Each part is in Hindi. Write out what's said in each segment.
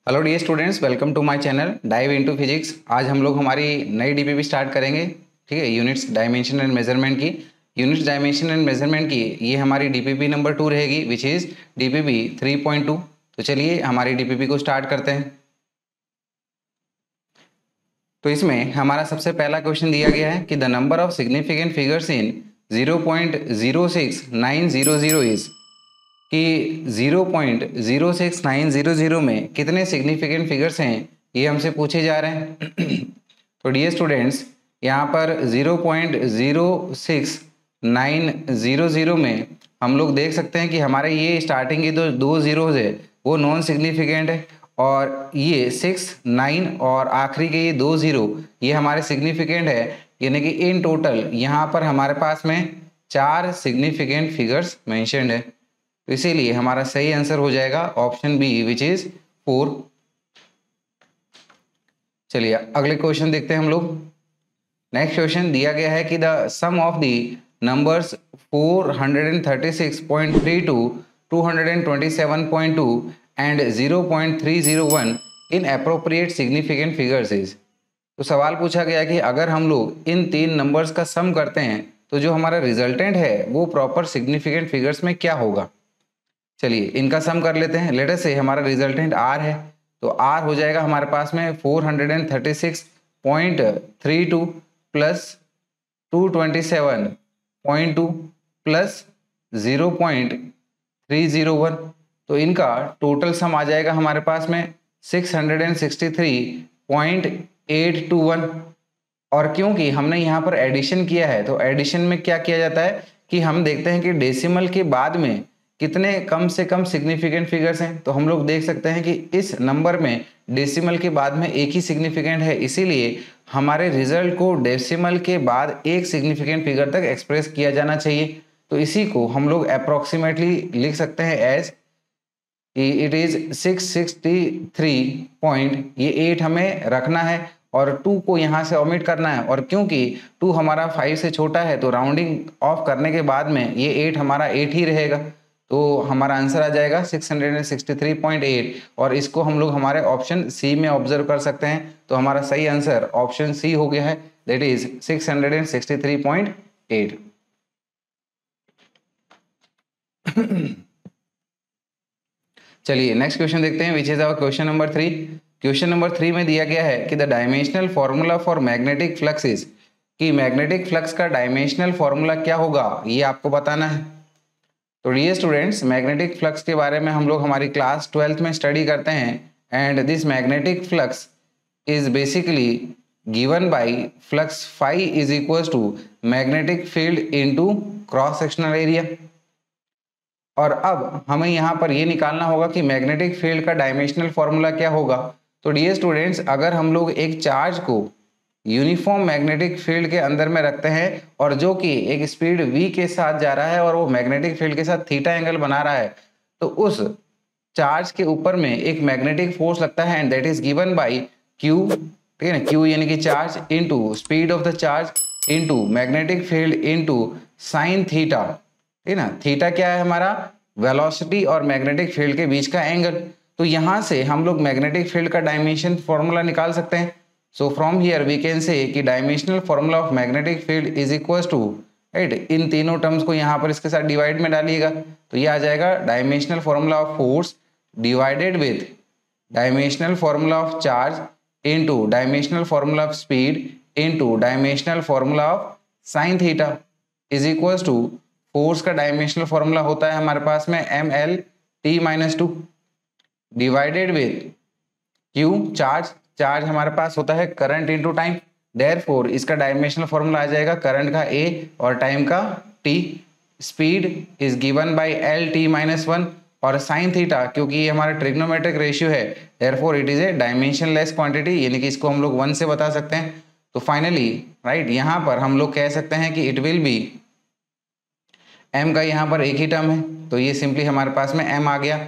Hello dear students, welcome to my channel dive into physics. आज हम लोग हमारी नई डीपीपी स्टार्ट करेंगे। ठीक है, यूनिट्स डायमेंशन एंड मेजरमेंट की। यूनिट्स डायमेंशन एंड मेजरमेंट की ये हमारी डीपीपी नंबर 2 रहेगी, विच इज़ डीपीपी 3.2। तो चलिए हमारी डीपीपी को स्टार्ट करते हैं। तो इसमें हमारा सबसे पहला क्वेश्चन दिया गया है कि the number of significant figures in 0.06900 is कि 0.06900 में कितने सिग्निफिकेंट फिगर्स हैं, ये हमसे पूछे जा रहे हैं। तो डियर स्टूडेंट्स, यहाँ पर 0.06900 में हम लोग देख सकते हैं कि हमारे ये स्टार्टिंग की तो दो जीरोज है वो नॉन सिग्निफिकेंट है, और ये 6, 9 और आखिरी के ये 2 जीरो ये हमारे सिग्निफिकेंट है। यानी कि इन टोटल यहाँ पर हमारे पास में 4 सिग्निफिकेंट फिगर्स मेंशन्ड है। तो इसीलिए हमारा सही आंसर हो जाएगा ऑप्शन बी, विच इज 4। चलिए अगले क्वेश्चन देखते हैं हम लोग। नेक्स्ट क्वेश्चन दिया गया है कि the sum of the numbers 436.32, 227.2 and 0.301 in appropriate significant figures is. तो सवाल पूछा गया कि अगर हम लोग इन तीन नंबर्स का सम करते हैं तो जो हमारा रिजल्टेंट है वो प्रॉपर सिग्निफिकेंट फिगर्स में क्या होगा। चलिए इनका सम कर लेते हैं। लेटर से हमारा रिजल्टेंट आर है, तो आर हो जाएगा हमारे पास में 436.32 प्लस 227.2 प्लस 0.301। तो इनका टोटल सम आ जाएगा हमारे पास में 663.821। और क्योंकि हमने यहाँ पर एडिशन किया है, तो एडिशन में क्या किया जाता है कि हम देखते हैं कि डेसिमल के बाद में कितने कम से कम सिग्निफिकेंट फिगर्स हैं। तो हम लोग देख सकते हैं कि इस नंबर में डेसिमल के बाद में एक ही सिग्निफिकेंट है, इसीलिए हमारे रिजल्ट को डेसिमल के बाद एक सिग्निफिकेंट फिगर तक एक्सप्रेस किया जाना चाहिए। तो इसी को हम लोग अप्रोक्सीमेटली लिख सकते हैं एज इट इज 663 पॉइंट, ये 8 हमें रखना है और 2 को यहाँ से ओमिट करना है। और क्योंकि 2 हमारा 5 से छोटा है तो राउंडिंग ऑफ करने के बाद में ये 8 हमारा 8 ही रहेगा। तो हमारा आंसर आ जाएगा 663.8, और इसको हम लोग हमारे ऑप्शन सी में ऑब्जर्व कर सकते हैं। तो हमारा सही आंसर ऑप्शन सी हो गया है, दैट इज 663.8। चलिए नेक्स्ट क्वेश्चन देखते हैं, which is our question number 3। Question number 3 में दिया गया है कि the dimensional formula for magnetic flux is, कि मैग्नेटिक फ्लक्स का डायमेंशनल फॉर्मूला क्या होगा, ये आपको बताना है। तो डियर स्टूडेंट्स, मैग्नेटिक फ्लक्स के बारे में हम लोग हमारी क्लास 12th में स्टडी करते हैं, and this magnetic flux is basically given by flux phi is equal to magnetic field into cross sectional area. और अब हमें यहाँ पर ये निकालना होगा कि मैग्नेटिक फील्ड का डायमेंशनल फॉर्मूला क्या होगा। तो डियर स्टूडेंट्स, अगर हम लोग एक चार्ज को यूनिफॉर्म मैग्नेटिक फील्ड के अंदर में रखते हैं और जो कि एक स्पीड v के साथ जा रहा है और वो मैग्नेटिक फील्ड के साथ थीटा एंगल बना रहा है, तो उस चार्ज के ऊपर में एक मैग्नेटिक फोर्स लगता है, and that is given bye q। ठीक है ना, q यानी कि charge into speed of the charge into magnetic field into sine theta. ठीक है ना, थीटा क्या है हमारा, वेलोसिटी और मैग्नेटिक फील्ड के बीच का एंगल। तो यहां से हम लोग मैग्नेटिक फील्ड का डायमेंशन फॉर्मूला निकाल सकते हैं। So from here we can say कि dimensional formula of magnetic field is equal to, right, इन तीनों टर्म्स को यहाँ पर इसके साथ डिवाइड में डालिएगा तो ये आ जाएगा dimensional formula of force divided with dimensional formula of charge into dimensional formula of speed into dimensional formula of sine theta is equal to, force का डायमेंशनल फॉर्मूला होता है हमारे पास में mL-T-2 divided with Q, charge हमारे पास होता है करंट इनटू टाइम, देयरफॉर इसका डायमेंशनल फॉर्मूला आ जाएगा करंट का A और टाइम का T। Speed is given bye L-T-1, और साइन थीटा क्योंकि ये हमारा ट्रिग्नोमेट्रिक रेशियो है, therefore it is a dimensionless quantity, यानी कि इसको हम लोग 1 से बता सकते हैं। तो फाइनली राइट, यहाँ पर हम लोग कह सकते हैं कि इट विल बी, m का यहाँ पर एक ही टर्म है तो ये सिंपली हमारे पास में m आ गया।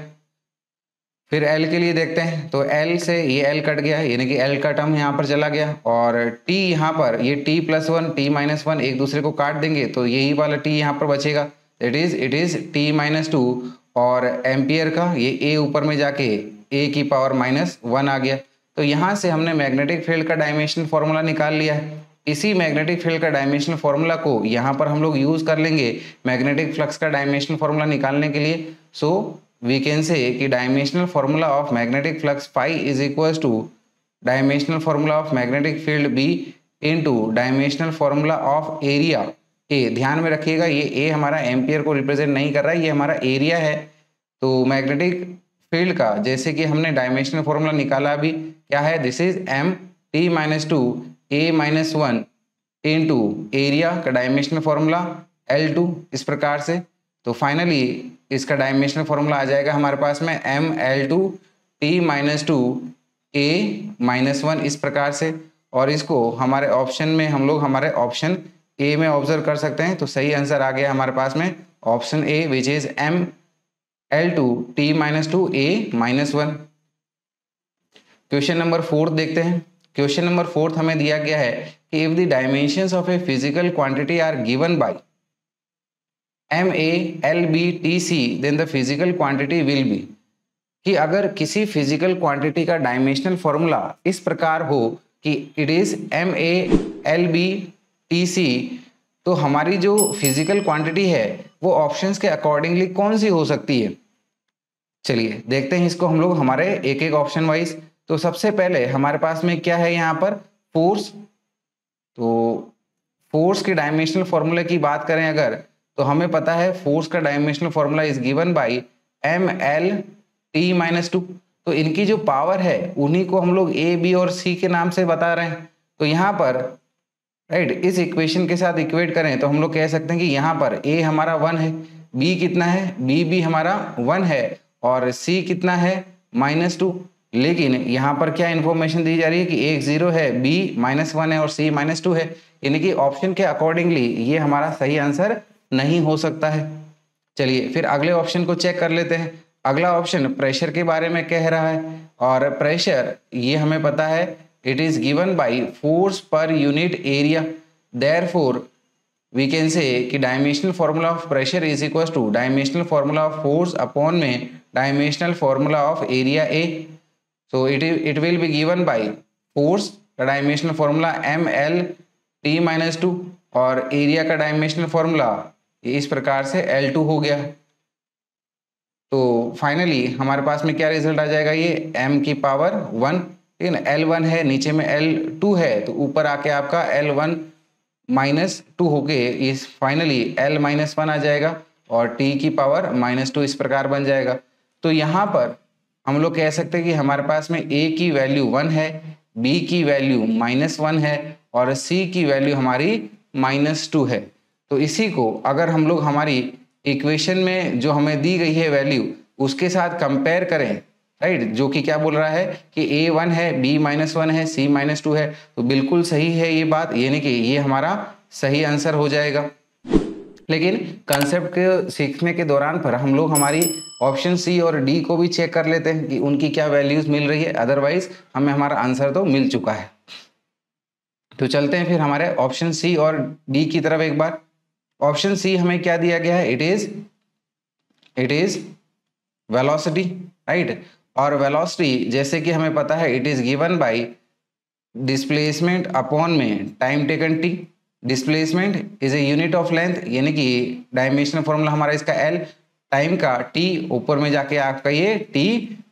फिर l के लिए देखते हैं, तो l से ये l कट गया, यानी कि l का टर्म यहाँ पर चला गया, और t यहाँ पर ये t+1 t-1 एक दूसरे को काट देंगे तो यही वाला t यहाँ पर बचेगा, इट इज t-2, और एम्पियर का ये a ऊपर में जाके ए की पावर -1 आ गया। तो यहाँ से हमने मैग्नेटिक फील्ड का डायमेंशनल फॉर्मूला निकाल लिया है। इसी मैग्नेटिक फील्ड का डायमेंशनल फॉर्मूला को यहाँ पर हम लोग यूज कर लेंगे मैग्नेटिक फ्लक्स का डायमेंशनल फॉर्मूला निकालने के लिए। सो वी कैन से कि dimensional formula of magnetic flux phi is equal to dimensional formula of magnetic field B into dimensional formula of area A. ध्यान में रखिएगा ये ए हमारा एम्पियर को रिप्रेजेंट नहीं कर रहा है, ये हमारा एरिया है। तो मैग्नेटिक फील्ड का जैसे कि हमने डायमेंशनल फॉर्मूला निकाला अभी क्या है, this is M T minus two A minus one into area का डायमेंशनल फॉर्मूला L2 इस प्रकार से। तो फाइनली इसका डायमेंशनल फॉर्मूला आ जाएगा हमारे पास में M L2 T minus two A minus one इस प्रकार से। और इसको हमारे ऑप्शन में हम लोग हमारे ऑप्शन ए में ऑब्जर्व कर सकते हैं। तो सही आंसर आ गया हमारे पास में option A which is M L2 t minus two A minus one. Question number 4 देखते हैं। क्वेश्चन नंबर 4 हमें दिया गया है कि if the dimensions of a physical quantity are given by MA LB TC then the physical quantity will be. कि अगर किसी फिजिकल क्वांटिटी का डायमेंशनल फॉर्मूला इस प्रकार हो कि it is MA LB TC, तो हमारी जो फिजिकल क्वांटिटी है वो ऑप्शंस के अकॉर्डिंगली कौन सी हो सकती है। चलिए देखते हैं इसको हम लोग हमारे एक एक ऑप्शन वाइज। तो सबसे पहले हमारे पास में क्या है यहाँ पर फोर्स। तो फोर्स के डायमेंशनल फॉर्मूले की बात करें अगर, तो हमें पता है फोर्स का dimensional formula is given bye ML T minus to. तो इनकी जो पावर है उन्हीं को हम लोग A B और C के नाम से बता रहे हैं। तो यहाँ पर राइट इस इक्वेशन के साथ इक्वेट करें तो हम लोग कह सकते हैं कि यहाँ पर A हमारा 1 है, B कितना है, B भी हमारा 1 है और C कितना है -2। लेकिन यहाँ पर क्या इन्फॉर्मेशन दी जा रही है कि एक 0 है, B -1 है और C -2 है। यानी कि ऑप्शन के अकॉर्डिंगली ये हमारा सही आंसर नहीं हो सकता है। चलिए फिर अगले ऑप्शन को चेक कर लेते हैं। अगला ऑप्शन प्रेशर के बारे में कह रहा है और प्रेशर ये हमें पता है it is given by force per unit area. Therefore we can say कि dimensional formula of pressure is equal to dimensional formula of force upon में dimensional formula of area A. So it will be given by force का dimensional formula ML T minus two और एरिया का डायमेंशनल फॉर्मूला इस प्रकार से L2 हो गया। तो फाइनली हमारे पास में क्या रिजल्ट आ जाएगा, ये m की पावर 1, ठीक है ना। L1 है, नीचे में L2 है, तो ऊपर आके आपका L1 -2 होके इस फाइनली L -1 आ जाएगा और t की पावर -2 इस प्रकार बन जाएगा। तो यहाँ पर हम लोग कह सकते हैं कि हमारे पास में a की वैल्यू 1 है, b की वैल्यू -1 है और c की वैल्यू हमारी -2 है। तो इसी को अगर हम लोग हमारी इक्वेशन में जो हमें दी गई है वैल्यू उसके साथ कंपेयर करें, राइट, जो कि क्या बोल रहा है कि a 1 है, b -1 है, c -2 है, तो बिल्कुल सही है ये बात, यानी कि ये हमारा सही आंसर हो जाएगा। लेकिन कंसेप्ट के सीखने के दौरान पर हम लोग हमारी ऑप्शन सी और डी को भी चेक कर लेते हैं कि उनकी क्या वैल्यूज मिल रही है, अदरवाइज हमें हमारा आंसर तो मिल चुका है। तो चलते हैं फिर हमारे ऑप्शन सी और डी की तरफ एक बार। ऑप्शन सी हमें क्या दिया गया है, इट इज वेलोसिटी, राइट। और वेलोसिटी जैसे कि हमें पता है it is given by displacement upon में time taken T. Displacement is a unit of length, यानी कि डायमेंशनल फॉर्मूला हमारा इसका L, टाइम का T, ऊपर में जाके आपका ये T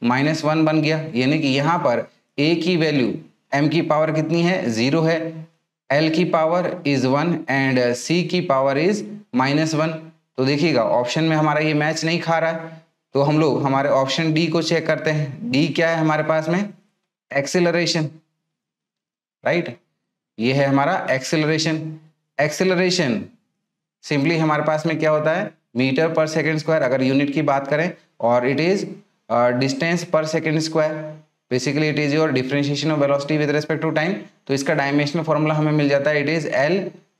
-1 बन गया। यानी कि यहाँ पर A की वैल्यू M की पावर कितनी है, 0 है, L की पावर इज 1 एंड C की पावर इज -1। तो देखिएगा ऑप्शन में हमारा ये मैच नहीं खा रहा है। तो हम लोग हमारे ऑप्शन डी को चेक करते हैं। डी क्या है हमारे पास में, एक्सेलरेशन, राइट, ये है हमारा एक्सेलरेशन। एक्सेलरेशन सिंपली हमारे पास में क्या होता है, मीटर पर सेकंड स्क्वायर अगर यूनिट की बात करें, और इट इज डिस्टेंस पर second square. Basically it is your differentiation of velocity with respect to time. तो इसका डायमेंशनल फॉर्मूला हमें मिल जाता है, इट इज L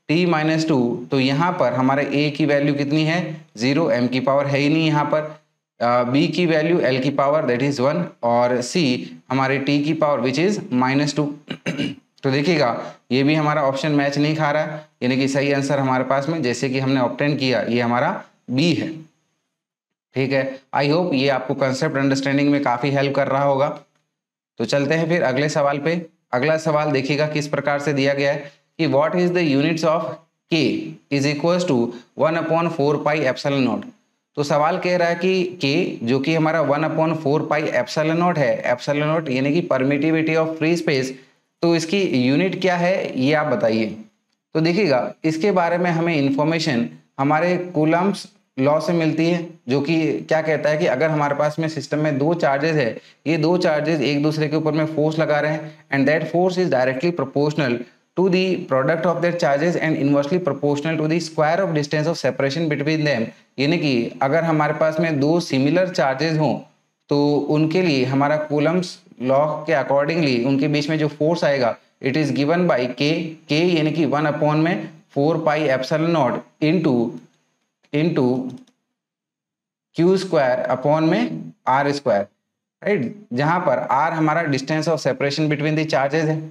T -2। तो यहाँ पर हमारे A की वैल्यू कितनी है, 0, M की पावर है ही नहीं यहाँ पर, B की वैल्यू L की पावर दैट इज 1 और C हमारे T की पावर विच इज -2। तो देखिएगा ये भी हमारा ऑप्शन मैच नहीं खा रहा है, यानी कि सही आंसर हमारे पास में जैसे कि हमने ऑब्टेन किया ये हमारा बी है। ठीक है, आई होप ये आपको कंसेप्ट अंडरस्टैंडिंग में काफ़ी हेल्प कर रहा होगा। तो चलते हैं फिर अगले सवाल पे। अगला सवाल देखिएगा किस प्रकार से दिया गया है कि what is the units of K is equals to 1/4 pi epsilon naught. तो सवाल कह रहा है कि के जो कि हमारा 1/4 पाई एप्सिलॉन नॉट है, एप्सिलॉन नॉट यानी कि परमिटिविटी ऑफ फ्री स्पेस, तो इसकी यूनिट क्या है ये आप बताइए। तो देखिएगा इसके बारे में हमें इंफॉर्मेशन हमारे कूलम्ब्स लॉ से मिलती है, जो कि क्या कहता है कि अगर हमारे पास में सिस्टम में दो चार्जेस है, ये दो चार्जेस एक दूसरे के ऊपर में फोर्स लगा रहे हैं and that force is directly proportional to the product of that charges and inversely proportional to the square of distance of separation between them. यानी कि अगर हमारे पास में दो सिमिलर चार्जेस हों तो उनके लिए हमारा कूलम्ब्स लॉ के अकॉर्डिंगली उनके बीच में जो फोर्स आएगा इट इज गिवन बाय के यानी कि 1/4 pi epsilon not into Q square upon में आर स्क्वायर, राइट, जहां पर आर हमारा distance of separation between the charges है।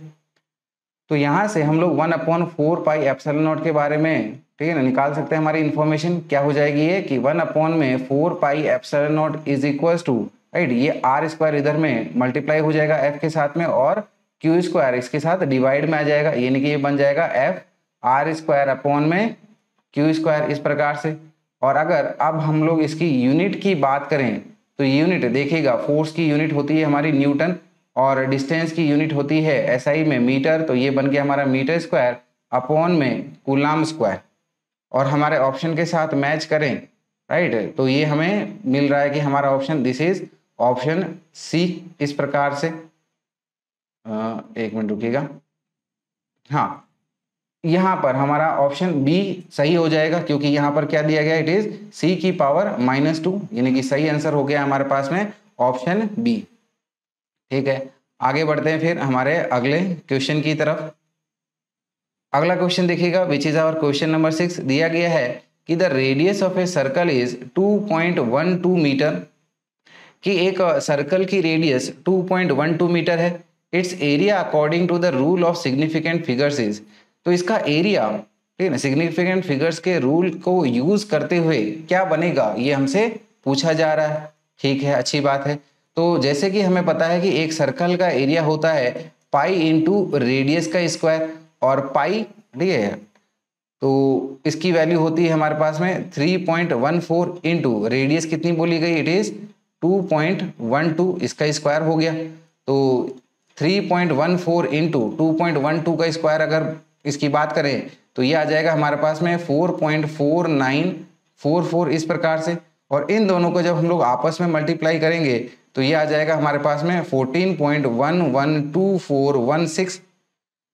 तो यहां से हम लोग 1/4 पाई एप्सिलॉन नॉट के बारे में, ठीक है ना, निकाल सकते हैं। हमारी इंफॉर्मेशन क्या हो जाएगी ये कि 1/4 pi epsilon not is equals to, right, ये आर स्क्वायर इधर में मल्टीप्लाई हो जाएगा एफ के साथ में और क्यू स्क्वायर इसके साथ डिवाइड में आ जाएगा, यानी कि ये बन जाएगा एफ आर स्क्वायर अपॉन में क्यू स्क्वायर, इस प्रकार से। और अगर अब हम लोग इसकी यूनिट की बात करें तो यूनिट देखिएगा, फोर्स की यूनिट होती है हमारी न्यूटन और डिस्टेंस की यूनिट होती है एसआई में मीटर, तो ये बन गया हमारा मीटर स्क्वायर अपॉन में कूलाम स्क्वायर। और हमारे ऑप्शन के साथ मैच करें, राइट, तो ये हमें मिल रहा है कि हमारा option this is option C, इस प्रकार से। एक मिनट रुकिएगा, हाँ, यहाँ पर हमारा ऑप्शन बी सही हो जाएगा क्योंकि यहाँ पर क्या दिया गया, इट इज सी की पावर -2, यानी कि सही आंसर हो गया हमारे पास में ऑप्शन बी। ठीक है, आगे बढ़ते हैं फिर हमारे अगले क्वेश्चन की तरफ। अगला क्वेश्चन देखिएगा which is our question number 6। दिया गया है कि the radius of a circle is 2.12 metre, कि एक सर्कल की रेडियस 2.12 मीटर है। Its area according to the rule of significant figures is, तो इसका एरिया, ठीक है ना, सिग्निफिकेंट फिगर्स के रूल को यूज करते हुए क्या बनेगा ये हमसे पूछा जा रहा है। ठीक है, अच्छी बात है। तो जैसे कि हमें पता है कि एक सर्कल का एरिया होता है पाई इंटू रेडियस का स्क्वायर, और पाई, ठीक है, तो इसकी वैल्यू होती है हमारे पास में 3.14 इंटू रेडियस कितनी बोली गई, इट इज 2.12, इसका स्क्वायर हो गया। तो 3.14 इंटू 2.12 का स्क्वायर अगर इसकी बात करें तो ये आ जाएगा हमारे पास में 4.4944, इस प्रकार से। और इन दोनों को जब हम लोग आपस में मल्टीप्लाई करेंगे तो ये आ जाएगा हमारे पास में 14.112416।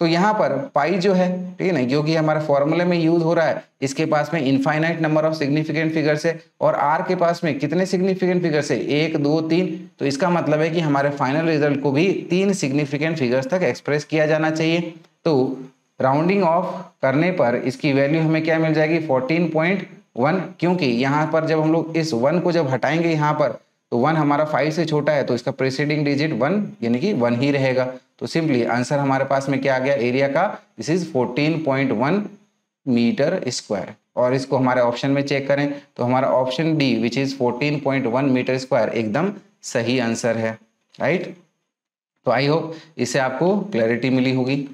तो यहाँ पर पाई जो है, ठीक है ना, क्योंकि हमारे फॉर्मूले में यूज हो रहा है, इसके पास में infinite number of significant figures है और आर के पास में कितने सिग्निफिकेंट फिगर्स है, 1 2 3। तो इसका मतलब है कि हमारे फाइनल रिजल्ट को भी 3 सिग्निफिकेंट फिगर्स तक एक्सप्रेस किया जाना चाहिए। तो राउंडिंग ऑफ करने पर इसकी वैल्यू हमें क्या मिल जाएगी, 14.1, क्योंकि यहाँ पर जब हम लोग इस 1 को जब हटाएंगे यहाँ पर तो 1 हमारा 5 से छोटा है, तो इसका प्रीसीडिंग डिजिट 1 यानी कि 1 ही रहेगा। तो सिंपली आंसर हमारे पास में क्या आ गया एरिया का, दिस इज 14.1 मीटर स्क्वायर। और इसको हमारे ऑप्शन में चेक करें तो हमारा option D which is 14.1 metre square एकदम सही आंसर है, राइट। तो आई होप इससे आपको क्लैरिटी मिली होगी।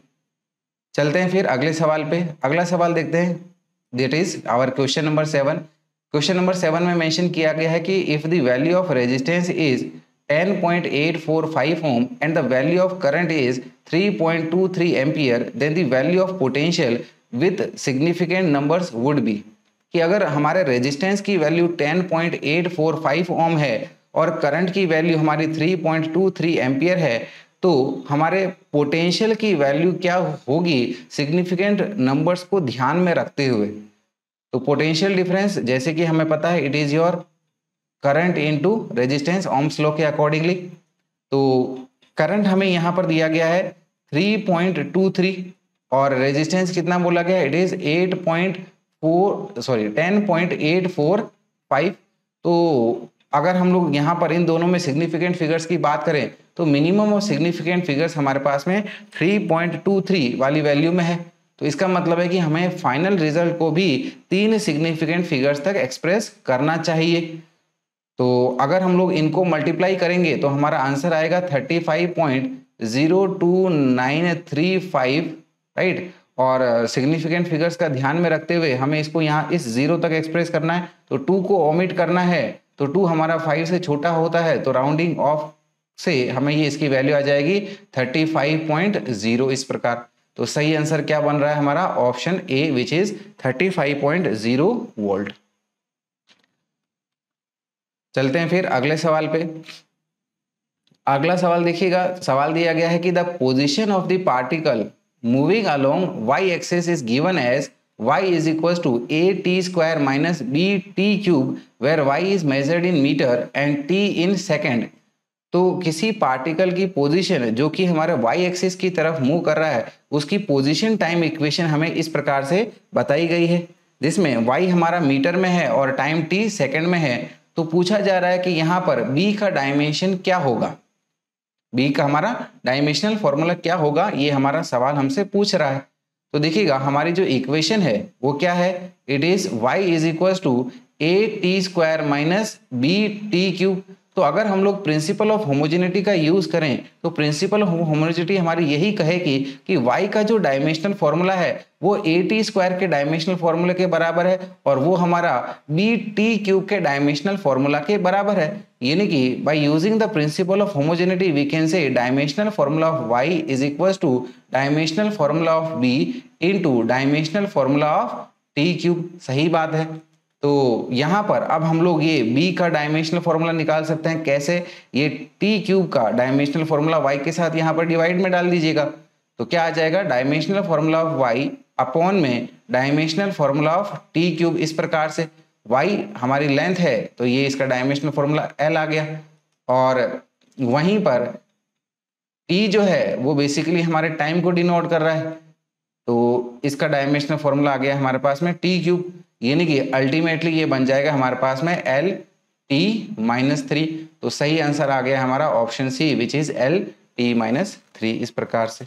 चलते हैं फिर अगले सवाल पे। अगला सवाल देखते हैं, that is our question number 7। Question number 7 में मेंशन किया गया है कि if the value of resistance is 10.845 ohm and the value of current is 3.23 ampere, then the value of potential with significant numbers would be, कि अगर हमारे रेजिस्टेंस की वैल्यू 10.845 ओम है और करंट की वैल्यू हमारी 3.23 एम्पियर है, तो हमारे पोटेंशियल की वैल्यू क्या होगी सिग्निफिकेंट नंबर्स को ध्यान में रखते हुए। तो पोटेंशियल डिफरेंस जैसे कि हमें पता है it is your current into resistance Ohm's law के अकॉर्डिंगली। तो करंट हमें यहाँ पर दिया गया है 3.23 और रेजिस्टेंस कितना बोला गया, इट इज 10.845। तो अगर हम लोग यहाँ पर इन दोनों में सिग्निफिकेंट फिगर्स की बात करें तो मिनिमम और सिग्निफिकेंट फिगर्स हमारे पास में 3.23 वाली वैल्यू में है। तो इसका मतलब है कि हमें फाइनल रिजल्ट को भी 3 सिग्निफिकेंट फिगर्स तक एक्सप्रेस करना चाहिए। तो अगर हम लोग इनको मल्टीप्लाई करेंगे तो हमारा आंसर आएगा 35.02935, राइट। और सिग्निफिकेंट फिगर्स का ध्यान में रखते हुए हमें इसको यहाँ इस 0 तक एक्सप्रेस करना है, तो 2 को ओमिट करना है, तो 2 हमारा 5 से छोटा होता है, तो राउंडिंग ऑफ से हमें ये इसकी वैल्यू आ जाएगी 35.0 इस प्रकार। तो सही आंसर क्या बन रहा है हमारा? Option A, which is 35.0 volt. चलते हैं फिर अगले सवाल पे। अगला सवाल देखिएगा, सवाल दिया गया है कि the position of the particle moving along y axis is given as y is equal to a t square minus b t cube where y is measured in metre and t in second. तो किसी पार्टिकल की पोजीशन जो कि हमारे y एक्सिस की तरफ मूव कर रहा है, उसकी पोजीशन टाइम इक्वेशन हमें इस प्रकार से बताई गई है, जिसमें y हमारा मीटर में है और टाइम t सेकंड में है। तो पूछा जा रहा है कि यहाँ पर b का डायमेंशन क्या होगा, b का हमारा डायमेंशनल फॉर्मूला क्या होगा, ये हमारा सवाल हमसे पूछ रहा है। तो देखिएगा हमारी जो इक्वेशन है वो क्या है, it is y is equal to A T square minus B T cube. तो अगर हम लोग प्रिंसिपल ऑफ होमोजेनिटी का यूज करें तो प्रिंसिपल ऑफ होमोजेनिटी हमारी यही कहेगी कि y का जो डायमेंशनल फॉर्मूला है वो ए टी स्क्वायर के डायमेंशनल फॉर्मूले के बराबर है और वो हमारा बी टी क्यूब के डायमेंशनल फॉर्मूला के बराबर है। यानी कि by using the principle of homogeneity we can say dimensional formula of y is equal to dimensional formula of b into dimensional formula of T cube. सही बात है। तो यहां पर अब हम लोग ये b का डायमेंशनल फॉर्मूला निकाल सकते हैं। कैसे? ये टी क्यूब का डायमेंशनल फॉर्मूला y के साथ यहां पर डिवाइड में डाल दीजिएगा, तो क्या आ जाएगा, dimensional formula of y upon में dimensional formula of T cube. इस प्रकार से y हमारी लेंथ है तो ये इसका डायमेंशनल फॉर्मूला l आ गया, और वहीं पर t जो है वो बेसिकली हमारे टाइम को डिनोट कर रहा है, तो इसका डायमेंशनल फॉर्मूला आ गया हमारे पास में टी क्यूब। यानी कि अल्टीमेटली ये बन जाएगा हमारे पास में एल टी माइनस 3। तो सही आंसर आ गया हमारा option C, which is L T minus 3 इस प्रकार से।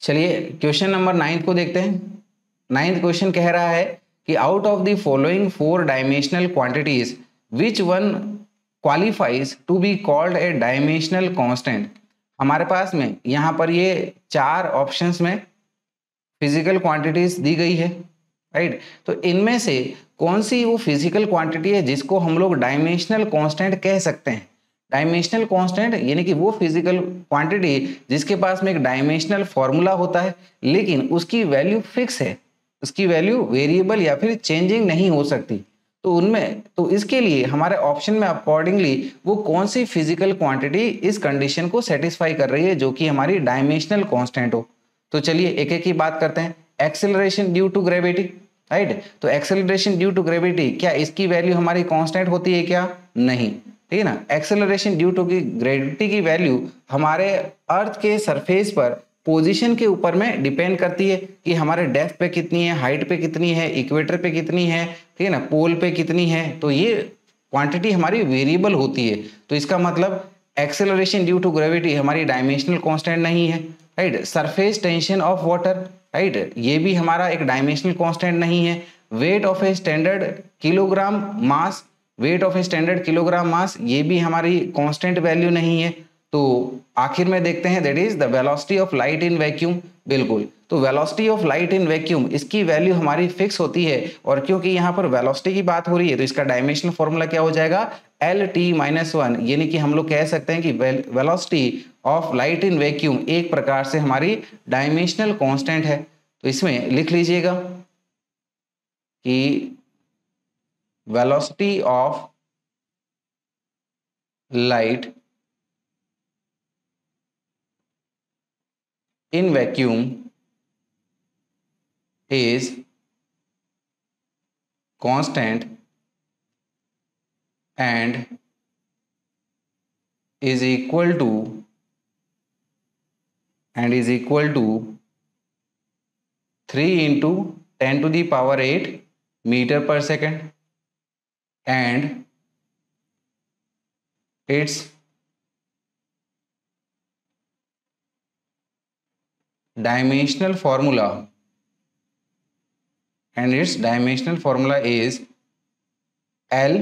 चलिए क्वेश्चन नंबर 9 को देखते हैं। 9th क्वेश्चन कह रहा है कि out of the following 4 dimensional quantities which one qualifies to be called a dimensional constant. हमारे पास में यहाँ पर ये 4 ऑप्शंस में फिजिकल क्वांटिटीज दी गई है, राइट। तो इनमें से कौन सी वो फिजिकल क्वांटिटी है जिसको हम लोग डायमेंशनल कांस्टेंट कह सकते हैं। डायमेंशनल कांस्टेंट यानी कि वो फिजिकल क्वांटिटी जिसके पास में एक डायमेंशनल फॉर्मूला होता है लेकिन उसकी वैल्यू फिक्स है, उसकी वैल्यू वेरिएबल या फिर चेंजिंग नहीं हो सकती। तो उनमें तो इसके लिए हमारे ऑप्शन में अकॉर्डिंगली वो कौन सी फिजिकल क्वांटिटी इस कंडीशन को सेटिस्फाई कर रही है जो कि हमारी डायमेंशनल कांस्टेंट हो। तो चलिए एक एक की बात करते हैं। Acceleration due to gravity, right. तो एक्सेलरेशन ड्यू टू ग्रेविटी, क्या इसकी वैल्यू हमारी कांस्टेंट होती है क्या? नहीं, ठीक है ना। एक्सेलरेशन ड्यू टू की ग्रेविटी की वैल्यू हमारे अर्थ के सरफेस पर पोजीशन के ऊपर में डिपेंड करती है कि हमारे डेप्थ पे कितनी है, हाइट पे कितनी है, इक्वेटर पे कितनी है, ठीक है ना, पोल पे कितनी है। तो ये क्वांटिटी हमारी वेरिएबल होती है। तो इसका मतलब एक्सेलरेशन ड्यू टू ग्रेविटी हमारी डायमेंशनल कांस्टेंट नहीं है, right. Surface tension of water, right, ये भी हमारा एक डायमेंशनल कांस्टेंट नहीं है। Weight of a standard kilogram mass, weight of a standard kilogram mass, ये भी हमारी कांस्टेंट वैल्यू नहीं है। तो आखिर में देखते हैं that is the velocity of light in vacuum. बिल्कुल, तो velocity of light in vacuum इसकी वैल्यू हमारी फिक्स होती है, और क्योंकि यहाँ पर वेलोसिटी की बात हो रही है तो इसका डायमेंशनल फॉर्मूला क्या हो जाएगा, एल टी माइनस 1। यानी कि हम लोग कह सकते हैं कि velocity of light in vacuum एक प्रकार से हमारी डायमेंशनल कांस्टेंट है। तो इसमें लिख लीजिएगा कि velocity of light in vacuum is constant and is equal to 3 into 10 to the power 8 meter per second, and its dimensional formula, and its dimensional formula is L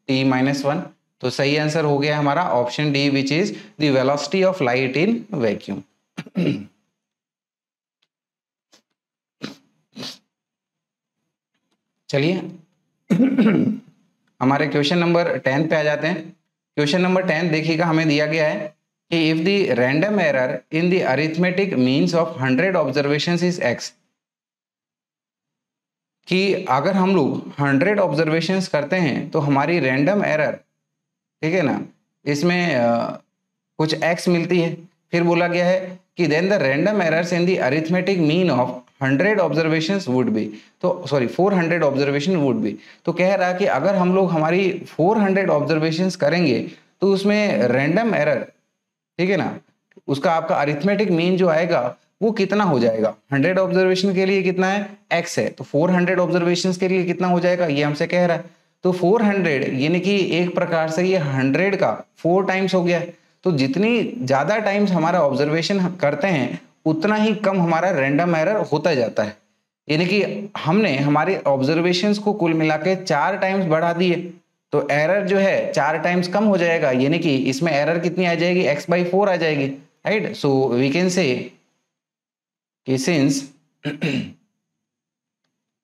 t minus 1. तो सही आंसर हो गया हमारा option D, which is the velocity of light in vacuum. चलिए हमारे क्वेश्चन नंबर 10 पे आ जाते हैं। क्वेश्चन नंबर 10 देखिएगा, हमें दिया गया है कि if the random error in the arithmetic means of 100 observations is x, कि अगर हम लोग 100 ऑब्जर्वेशंस करते हैं तो हमारी रैंडम एरर, ठीक है ना, इसमें कुछ x मिलती है। फिर बोला गया है कि then the random errors in the arithmetic mean of 100 observations would be, तो सॉरी 400 ऑब्जर्वेशन वुड बी। तो कह रहा कि अगर हम लोग हमारी 400 ऑब्जर्वेशंस करेंगे तो उसमें रैंडम एरर, ठीक है ना, उसका आपका अरिथमेटिक मीन जो आएगा वो कितना हो जाएगा। 100 ऑब्जर्वेशन के लिए कितना है, x है, तो 400 ऑब्जर्वेशंस के लिए कितना हो जाएगा, ये हमसे कह रहा है। तो 400 यानी कि एक प्रकार से ये 100 का 4 टाइम्स हो गया है। तो जितनी ज्यादा टाइम्स हमारा ऑब्जर्वेशन करते हैं उतना ही कम हमारा रैंडम एरर होता जाता है। यानी कि हमने हमारे ऑब्जर्वेशंस को कुल मिला के 4 टाइम्स बढ़ा दिए तो एरर जो है 4 टाइम्स कम हो जाएगा, यानी कि इसमें एरर कितनी आ जाएगी, x/4 आ जाएगी, right. So we can say कि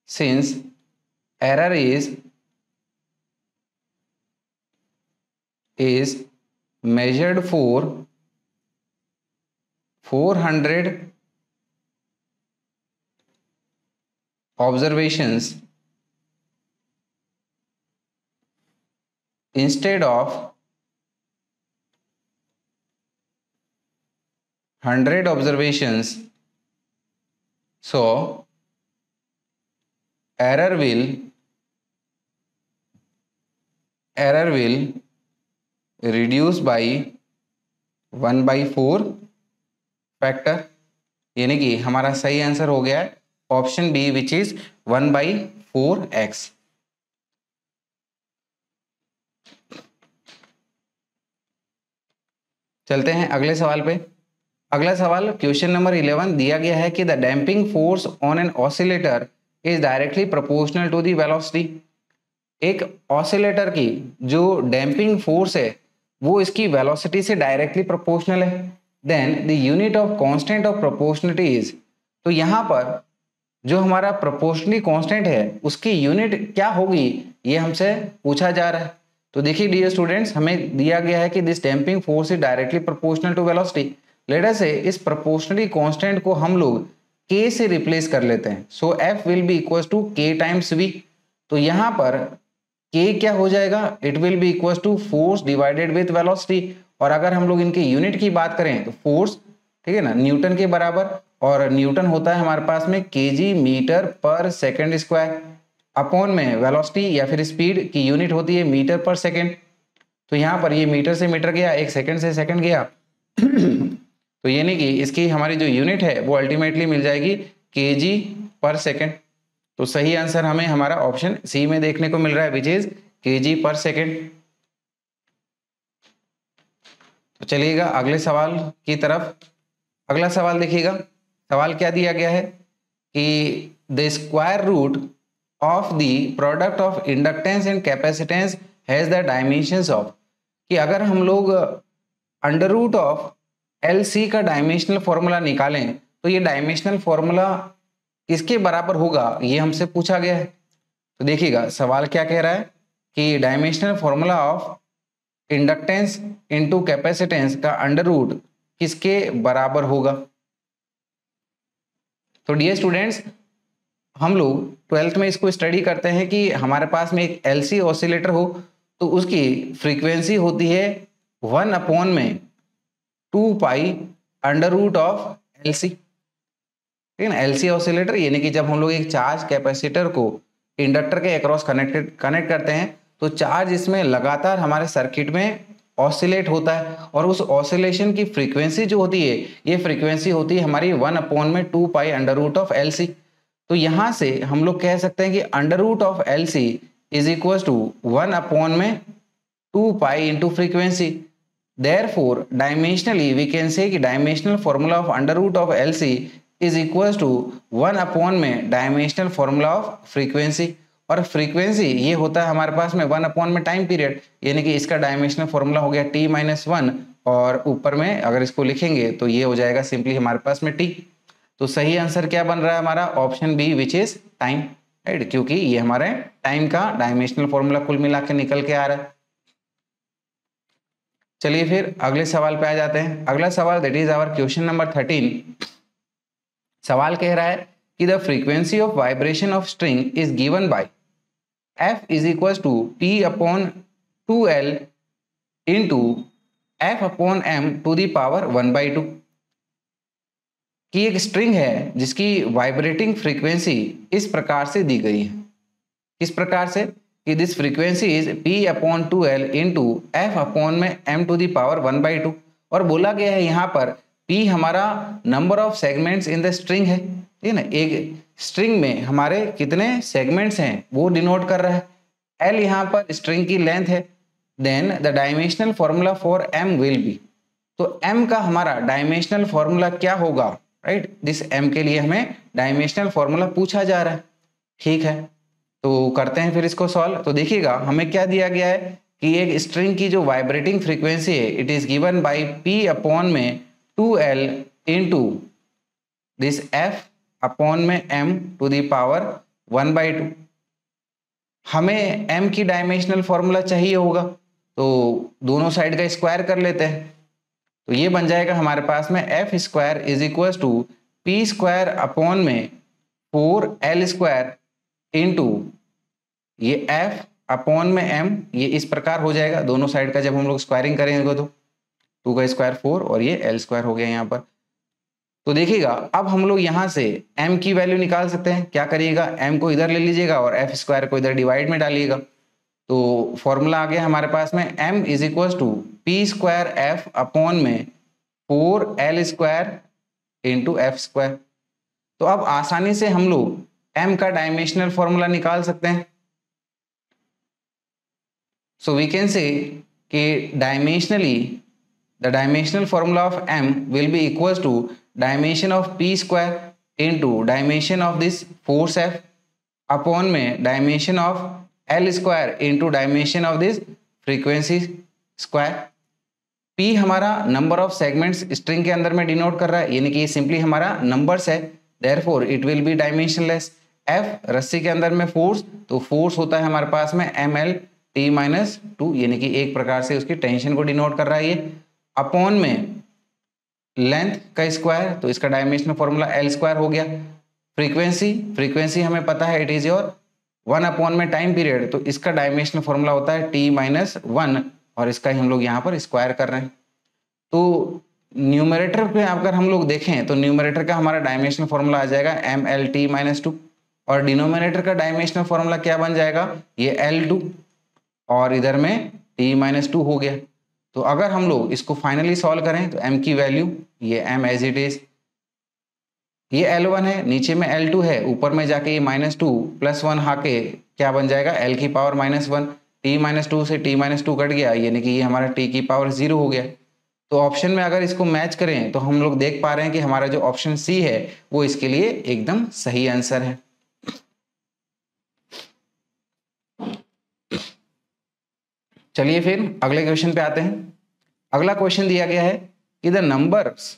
since error is measured for 400 observations instead of 100 observations, so error will reduce by 1/4 factor. यानी कि हमारा सही आंसर हो गया है option B, which is 1/4x। चलते हैं अगले सवाल पे। अगला सवाल क्वेश्चन नंबर 11 दिया गया है कि the damping force on an oscillator is directly proportional to the velocity. एक ऑसिलेटर की जो डैम्पिंग फोर्स है वो इसकी वेलोसिटी से डायरेक्टली प्रोपोर्शनल है। Then the unit of constant of proportionality is, तो यहाँ पर जो हमारा प्रोपोर्शनली कांस्टेंट है उसकी यूनिट क्या होगी ये हमसे पूछा जा रहा है। तो देखिए डियर स्टूडेंट्स, हमें दिया गया है कि this damping force is directly proportional to velocity. Let us say इस प्रोपोर्शनली कांस्टेंट को हम लोग k से रिप्लेस कर लेते हैं। So F will be equal to k times v। तो यहाँ पर k क्या हो जाएगा, it will be equal to force divided with velocity. और अगर हम लोग इनके यूनिट की बात करें तो फोर्स, ठीक है ना, न्यूटन के बराबर, और न्यूटन होता है हमारे पास में kg मीटर पर सेकंड स्क्वायर, अपॉन में वेलोसिटी या फिर स्पीड की यूनिट होती है मीटर पर सेकंड। तो यहाँ पर ये मीटर से मीटर गया, एक सेकंड से सेकंड गया तो यानी कि इसकी हमारी जो यूनिट है वो अल्टीमेटली मिल जाएगी kg पर सेकंड। तो सही आंसर हमें हमारा ऑप्शन सी में देखने को मिल रहा है, विच इज kg पर सेकंड। तो चलिएगा अगले सवाल की तरफ। अगला सवाल देखिएगा, सवाल क्या दिया गया है कि the square root of the product of inductance and capacitance has the dimensions of, कि अगर हम लोग अंडर रूट ऑफ LC का डायमेंशनल फॉर्मूला निकालें तो ये डायमेंशनल फॉर्मूला किसके बराबर होगा ये हमसे पूछा गया है। तो देखिएगा सवाल क्या कह रहा है कि dimensional formula of inductance into capacitance का अंडर रूट किसके बराबर होगा। तो डियर स्टूडेंट्स, हम लोग 12th में इसको स्टडी करते हैं कि हमारे पास में एक LC ऑसिलेटर हो तो उसकी फ्रीक्वेंसी होती है 1 में 2 pi under root of LC, ठीक है ना। LC ऑसिलेटर यानी कि जब हम लोग एक चार्ज कैपेसिटर को इंडक्टर के अक्रॉस कनेक्ट करते हैं तो चार्ज इसमें लगातार हमारे सर्किट में ऑसिलेट होता है, और उस ऑसिलेशन की फ्रीक्वेंसी जो होती है ये फ्रीक्वेंसी होती है हमारी 1 में 2 pi under root of LC। तो यहाँ से हम लोग कह सकते हैं कि under root of LC is equal to 1 में 2 pi into frequency. Therefore, dimensionally we can say कि dimensional formula of under root of LC is equal to 1 upon में डायमेंशनल फॉर्मूला ऑफ फ्रीक्वेंसी, और फ्रीक्वेंसी ये होता है हमारे पास में 1 अपॉन में टाइम पीरियड, यानी कि इसका डायमेंशनल फॉर्मूला हो गया t-1, और ऊपर में अगर इसको लिखेंगे तो ये हो जाएगा सिंपली हमारे पास में t। तो सही आंसर क्या बन रहा है हमारा? Option B, which is time, right, क्योंकि ये हमारे टाइम का डायमेंशनल फॉर्मूला कुल मिला के निकल के आ रहा है। चलिए फिर अगले सवाल पे आ जाते हैं। अगला सवाल that is our question number 13। सवाल कह रहा है कि the frequency of vibration of string is given by f is equal to p upon 2l into f upon m to the power 1/2, कि एक स्ट्रिंग है जिसकी वाइब्रेटिंग फ्रीक्वेंसी इस प्रकार से दी गई है। किस प्रकार से? कि this frequency is p upon 2l into f upon में m टू द पावर 1/2, और बोला गया है यहाँ पर p हमारा number of segments in the string है, ठीक है ना। एक स्ट्रिंग में हमारे कितने सेगमेंट्स हैं वो डिनोट कर रहा है। l यहाँ पर स्ट्रिंग की लेंथ है। Then the dimensional formula for m will be, तो m का हमारा डायमेंशनल फॉर्मूला क्या होगा, राइट। दिस m के लिए हमें डायमेंशनल फॉर्मूला पूछा जा रहा है, ठीक है। तो करते हैं फिर इसको सॉल्व। तो देखिएगा हमें क्या दिया गया है कि एक स्ट्रिंग की जो वाइब्रेटिंग फ्रीक्वेंसी है it is given bye p upon में 2l into this f upon में m टू द पावर 1/2। हमें m की डायमेंशनल फॉर्मूला चाहिए होगा, तो दोनों साइड का स्क्वायर कर लेते हैं। तो ये बन जाएगा हमारे पास में f square is equal to p square upon में 4l स्क्वायर इंटू ये f अपॉन में m, ये इस प्रकार हो जाएगा। दोनों साइड का जब हम लोग स्क्वायरिंग करेंगे तो 2 का स्क्वायर 4 और ये l स्क्वायर हो गया यहाँ पर। तो देखिएगा अब हम लोग यहाँ से m की वैल्यू निकाल सकते हैं। क्या करिएगा, m को इधर ले लीजिएगा और f स्क्वायर को इधर डिवाइड में डालिएगा। तो फॉर्मूला आ गया हमारे पास में m is equal to p square f upon में 4l square into f square. तो अब आसानी से हम लोग m का डायमेंशनल फॉर्मूला निकाल सकते हैं। सो वी कैन से कि dimensionally the dimensional formula of m will be equal to dimension of p square into dimension of this force f upon में dimension of l square into dimension of this frequency square. p हमारा नंबर ऑफ सेगमेंट्स स्ट्रिंग के अंदर में डिनोट कर रहा है, यानी कि ये सिंपली हमारा नंबर्स है, therefore it will B dimensionless. f रस्सी के अंदर में फोर्स, तो फोर्स होता है हमारे पास में ml t-2, यानी कि एक प्रकार से उसकी टेंशन को डिनोट कर रहा है ये, अपॉन में लेंथ का स्क्वायर, तो इसका डायमेंशनल फॉर्मूला l स्क्वायर हो गया। फ्रीक्वेंसी हमें पता है इट इज योर 1 अपॉन में टाइम पीरियड, तो इसका डायमेंशनल फॉर्मूला होता है t-1, और इसका ही हम लोग यहाँ पर स्क्वायर कर रहे हैं। तो न्यूमरेटर पे अगर हम लोग देखें तो न्यूमरेटर का हमारा डायमेंशनल फॉर्मूला आ जाएगा mlt-2, और डिनोमिनेटर का डायमेंशनल फॉर्मूला क्या बन जाएगा, ये l2, और इधर में t-2 हो गया। तो अगर हम लोग इसको फाइनली सॉल्व करें तो m की वैल्यू, ये m एज इट इज, ये L1 है, नीचे में L2 है, ऊपर में जाके ये -2 + 1 आके क्या बन जाएगा, l की पावर -1, t-2 से t-2 कट गया, यानी कि ये हमारा t की पावर 0 हो गया। तो ऑप्शन में अगर इसको मैच करें तो हम लोग देख पा रहे हैं कि हमारा जो ऑप्शन सी है वो इसके लिए एकदम सही आंसर है। चलिए फिर अगले क्वेश्चन पे आते हैं। अगला क्वेश्चन दिया गया है कि the numbers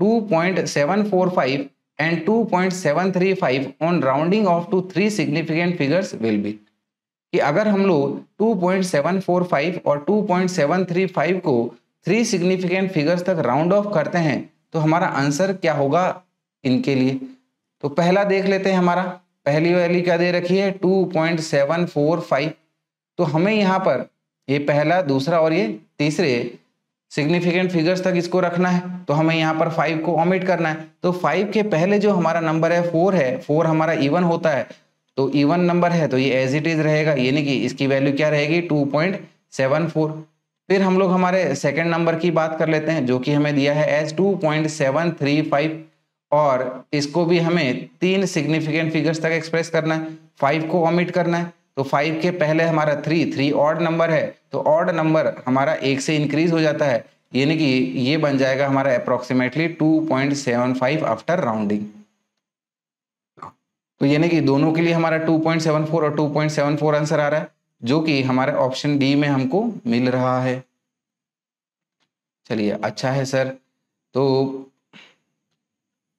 2.745 and 2.735 on rounding off to 3 significant figures will be, कि अगर हम लोग 2.745 और 2.735 को 3 सिग्निफिकेंट फिगर्स तक राउंड ऑफ करते हैं तो हमारा आंसर क्या होगा इनके लिए। तो पहला देख लेते हैं, हमारा पहली वैल्यू क्या दे रखी है, 2.745। तो हमें यहाँ पर ये पहला, दूसरा और ये तीसरे सिग्निफिकेंट फिगर्स तक इसको रखना है, तो हमें यहाँ पर 5 को ओमिट करना है। तो 5 के पहले जो हमारा नंबर है 4 है, 4 हमारा इवन होता है, तो इवन नंबर है तो ये एज इट इज रहेगा, यानी कि इसकी वैल्यू क्या रहेगी, 2.74। फिर हम लोग हमारे सेकेंड नंबर की बात कर लेते हैं जो कि हमें दिया है एज 2.735, और इसको भी हमें 3 सिग्निफिकेंट फिगर्स तक एक्सप्रेस करना है, 5 को ओमिट करना है। तो 5 के पहले हमारा 3 ऑड नंबर है, तो ऑड नंबर हमारा 1 से इंक्रीज हो जाता है, यानी कि ये बन जाएगा हमारा अप्रोक्सीमेटली 2.75 आफ्टर राउंडिंग। तो यानी कि दोनों के लिए हमारा 2.74 और 2.74 आंसर आ रहा है, जो कि हमारे ऑप्शन डी में हमको मिल रहा है। चलिए अच्छा है सर। तो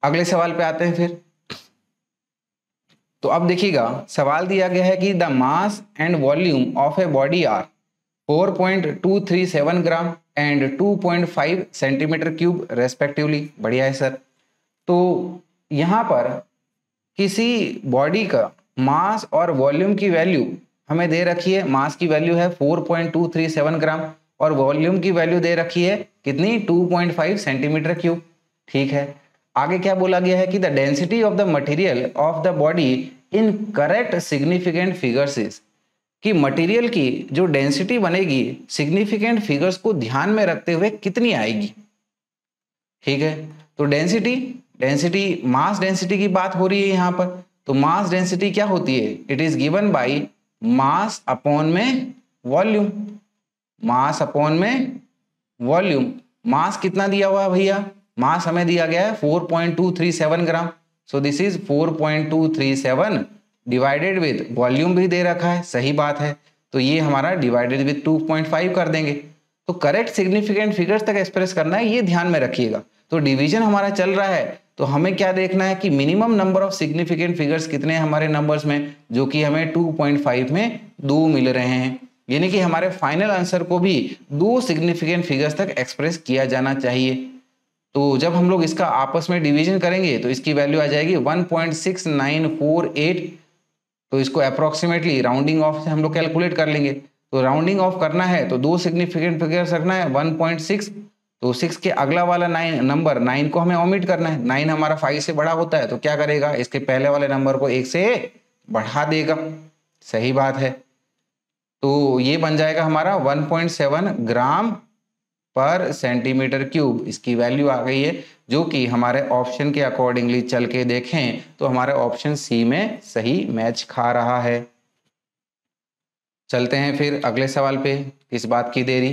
अगले सवाल पे आते हैं फिर। तो अब देखिएगा, सवाल दिया गया है कि the mass and volume of a body are 4.237 gram and 2.5 centimetre cube respectively. बढ़िया है सर। तो यहाँ पर किसी बॉडी का मास और वॉल्यूम की वैल्यू हमें दे रखी है। मास की वैल्यू है 4.237 ग्राम और वॉल्यूम की वैल्यू दे रखी है कितनी, 2.5 सेंटीमीटर क्यूब। ठीक है, आगे क्या बोला गया है कि the density of the material of the body in correct significant figures is, कि मटेरियल की जो डेंसिटी बनेगी सिग्निफिकेंट फिगर्स को ध्यान में रखते हुए कितनी आएगी। ठीक है, तो डेंसिटी मास डेंसिटी की बात हो रही है यहाँ पर। तो मास डेंसिटी क्या होती है, it is given by mass upon में वॉल्यूम। मास अपॉन में वॉल्यूम। मास कितना दिया हुआ है भैया, मास हमें दिया गया है 4.237 gram. So this is 4.237 divided with volume भी दे रखा है, सही बात है। तो ये हमारा डिवाइडेड विद 2.5 कर देंगे। तो करेक्ट सिग्निफिकेंट फिगर्स तक एक्सप्रेस करना है, ये ध्यान में रखिएगा। तो डिवीजन हमारा चल रहा है, तो हमें क्या देखना है कि minimum number of significant figures कितने हैं हमारे नंबर्स में, जो कि हमें 2.5 में 2 मिल रहे हैं। यानी कि हमारे फाइनल आंसर को भी 2 सिग्निफिकेंट फिगर्स तक एक्सप्रेस किया जाना चाहिए। तो जब हम लोग इसका आपस में डिवीजन करेंगे तो इसकी वैल्यू आ जाएगी 1.6948। तो इसको अप्रोक्सीमेटली राउंडिंग ऑफ से हम लोग कैलकुलेट कर लेंगे। तो राउंडिंग ऑफ करना है तो 2 सिग्निफिकेंट फिगर्स रखना है, 1.6। तो 6 के अगला वाला 9 नंबर 9 को हमें ओमिट करना है। 9 हमारा 5 से बड़ा होता है, तो क्या करेगा, इसके पहले वाले नंबर को 1 से बढ़ा देगा। सही बात है। तो ये बन जाएगा हमारा 1.7 ग्राम पर सेंटीमीटर क्यूब, इसकी वैल्यू आ गई है, जो कि हमारे ऑप्शन के अकॉर्डिंगली चल के देखें तो हमारे ऑप्शन सी में सही मैच खा रहा है। चलते हैं फिर अगले सवाल पे, किस बात की देरी।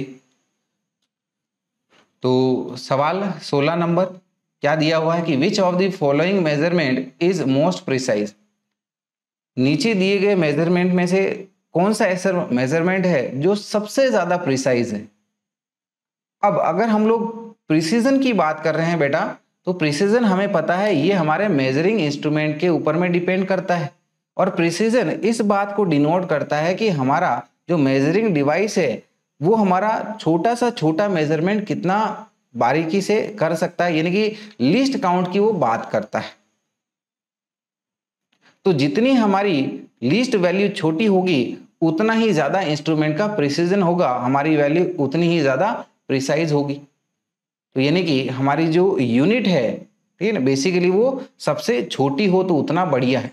तो सवाल 16 नंबर क्या दिया हुआ है कि विच of the following measurement is most precise. नीचे दिए गए मेजरमेंट में से कौन सा ऐसा मेजरमेंट है जो सबसे ज्यादा प्रिसाइज है। अब अगर हम लोग प्रिसीजन की बात कर रहे हैं बेटा, तो प्रिसीजन हमें पता है ये हमारे मेजरिंग इंस्ट्रूमेंट के ऊपर में डिपेंड करता है। और प्रिसीजन इस बात को डिनोट करता है कि हमारा जो मेजरिंग डिवाइस है वो हमारा छोटा सा छोटा मेजरमेंट कितना बारीकी से कर सकता है, यानी कि लीस्ट काउंट की वो बात करता है। तो जितनी हमारी लीस्ट वैल्यू छोटी होगी उतना ही ज्यादा इंस्ट्रूमेंट का प्रिसीजन होगा, हमारी वैल्यू उतनी ही ज्यादा प्रिसाइज होगी। तो यानी कि हमारी जो यूनिट है, ठीक है ना, बेसिकली वो सबसे छोटी हो तो उतना बढ़िया है,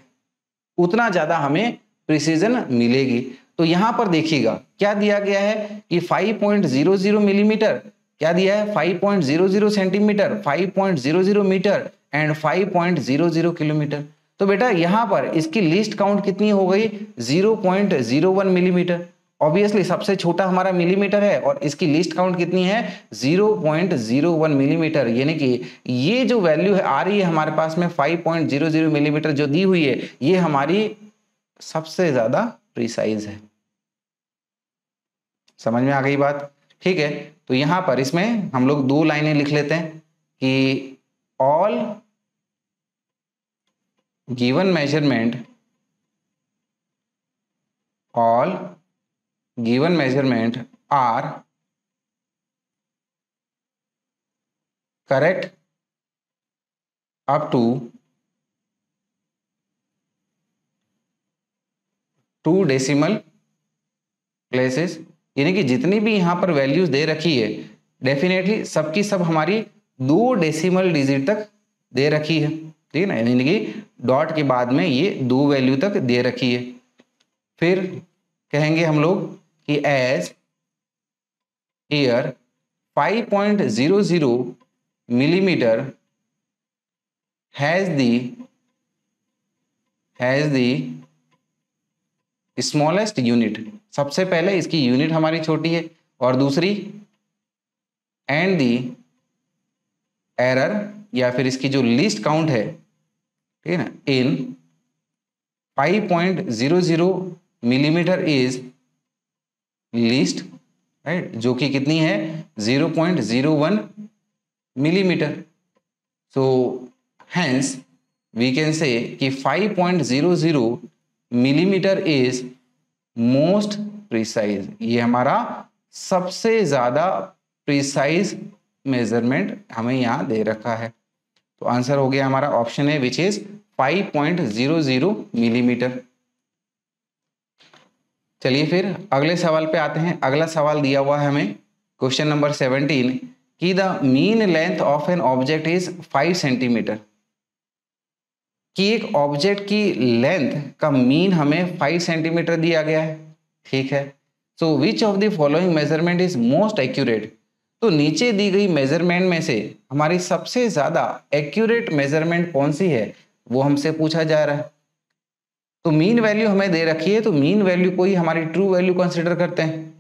उतना ज्यादा हमें प्रिसीजन मिलेगी। तो यहां पर देखिएगा क्या दिया गया है कि 5.00 मिलीमीटर, क्या दिया है 5.00 सेंटीमीटर, 5.00 मीटर एंड 5.00 किलोमीटर। तो बेटा यहां पर इसकी लिस्ट काउंट कितनी हो गई, 0.01 मिलीमीटर। ऑब्वियसली सबसे छोटा हमारा मिलीमीटर है और इसकी लिस्ट काउंट कितनी है, 0.01 मिलीमीटर। यानी कि ये जो वैल्यू है आ रही है हमारे पास में 5.00 मिलीमीटर जो दी हुई है, ये हमारी सबसे ज्यादा प्रिसाइज है। समझ में आ गई बात। ठीक है, तो यहां पर इसमें हम लोग 2 लाइनें लिख लेते हैं कि all given measurement, all given measurement are correct up to 2 decimal places। यानी कि जितनी भी यहाँ पर वैल्यूज दे रखी है डेफिनेटली सबकी सब हमारी 2 डेसिमल डिजिट तक दे रखी है, ठीक है ना, यानी कि डॉट के बाद में ये 2 वैल्यू तक दे रखी है। फिर कहेंगे हम लोग कि as here 5.00 millimetre has the smallest unit. सबसे पहले इसकी यूनिट हमारी छोटी है और दूसरी एंड दी एरर, या फिर इसकी जो लीस्ट काउंट है, ठीक है ना, in 5.00 millimetre is least, right, जो कि कितनी है 0.01 millimetre. So hence we can say कि 5.00 मिलीमीटर इज मोस्ट प्रिसाइज, ये हमारा सबसे ज्यादा प्रिसाइज मेजरमेंट हमें यहाँ दे रखा है। तो आंसर हो गया हमारा ऑप्शन है विच इज 5.00 मिलीमीटर। चलिए फिर अगले सवाल पे आते हैं। अगला सवाल दिया हुआ है हमें क्वेश्चन नंबर 17 कि the mean length of an object is 5 centimetre, कि एक ऑब्जेक्ट की लेंथ का मीन हमें 5 सेंटीमीटर दिया गया है, ठीक है। So which of the following measurement is most accurate, तो नीचे दी गई मेजरमेंट में से हमारी सबसे ज्यादा एक्यूरेट मेजरमेंट कौन सी है वो हमसे पूछा जा रहा है। तो मीन वैल्यू हमें दे रखी है, तो मीन वैल्यू को ही हमारी ट्रू वैल्यू कंसिडर करते हैं,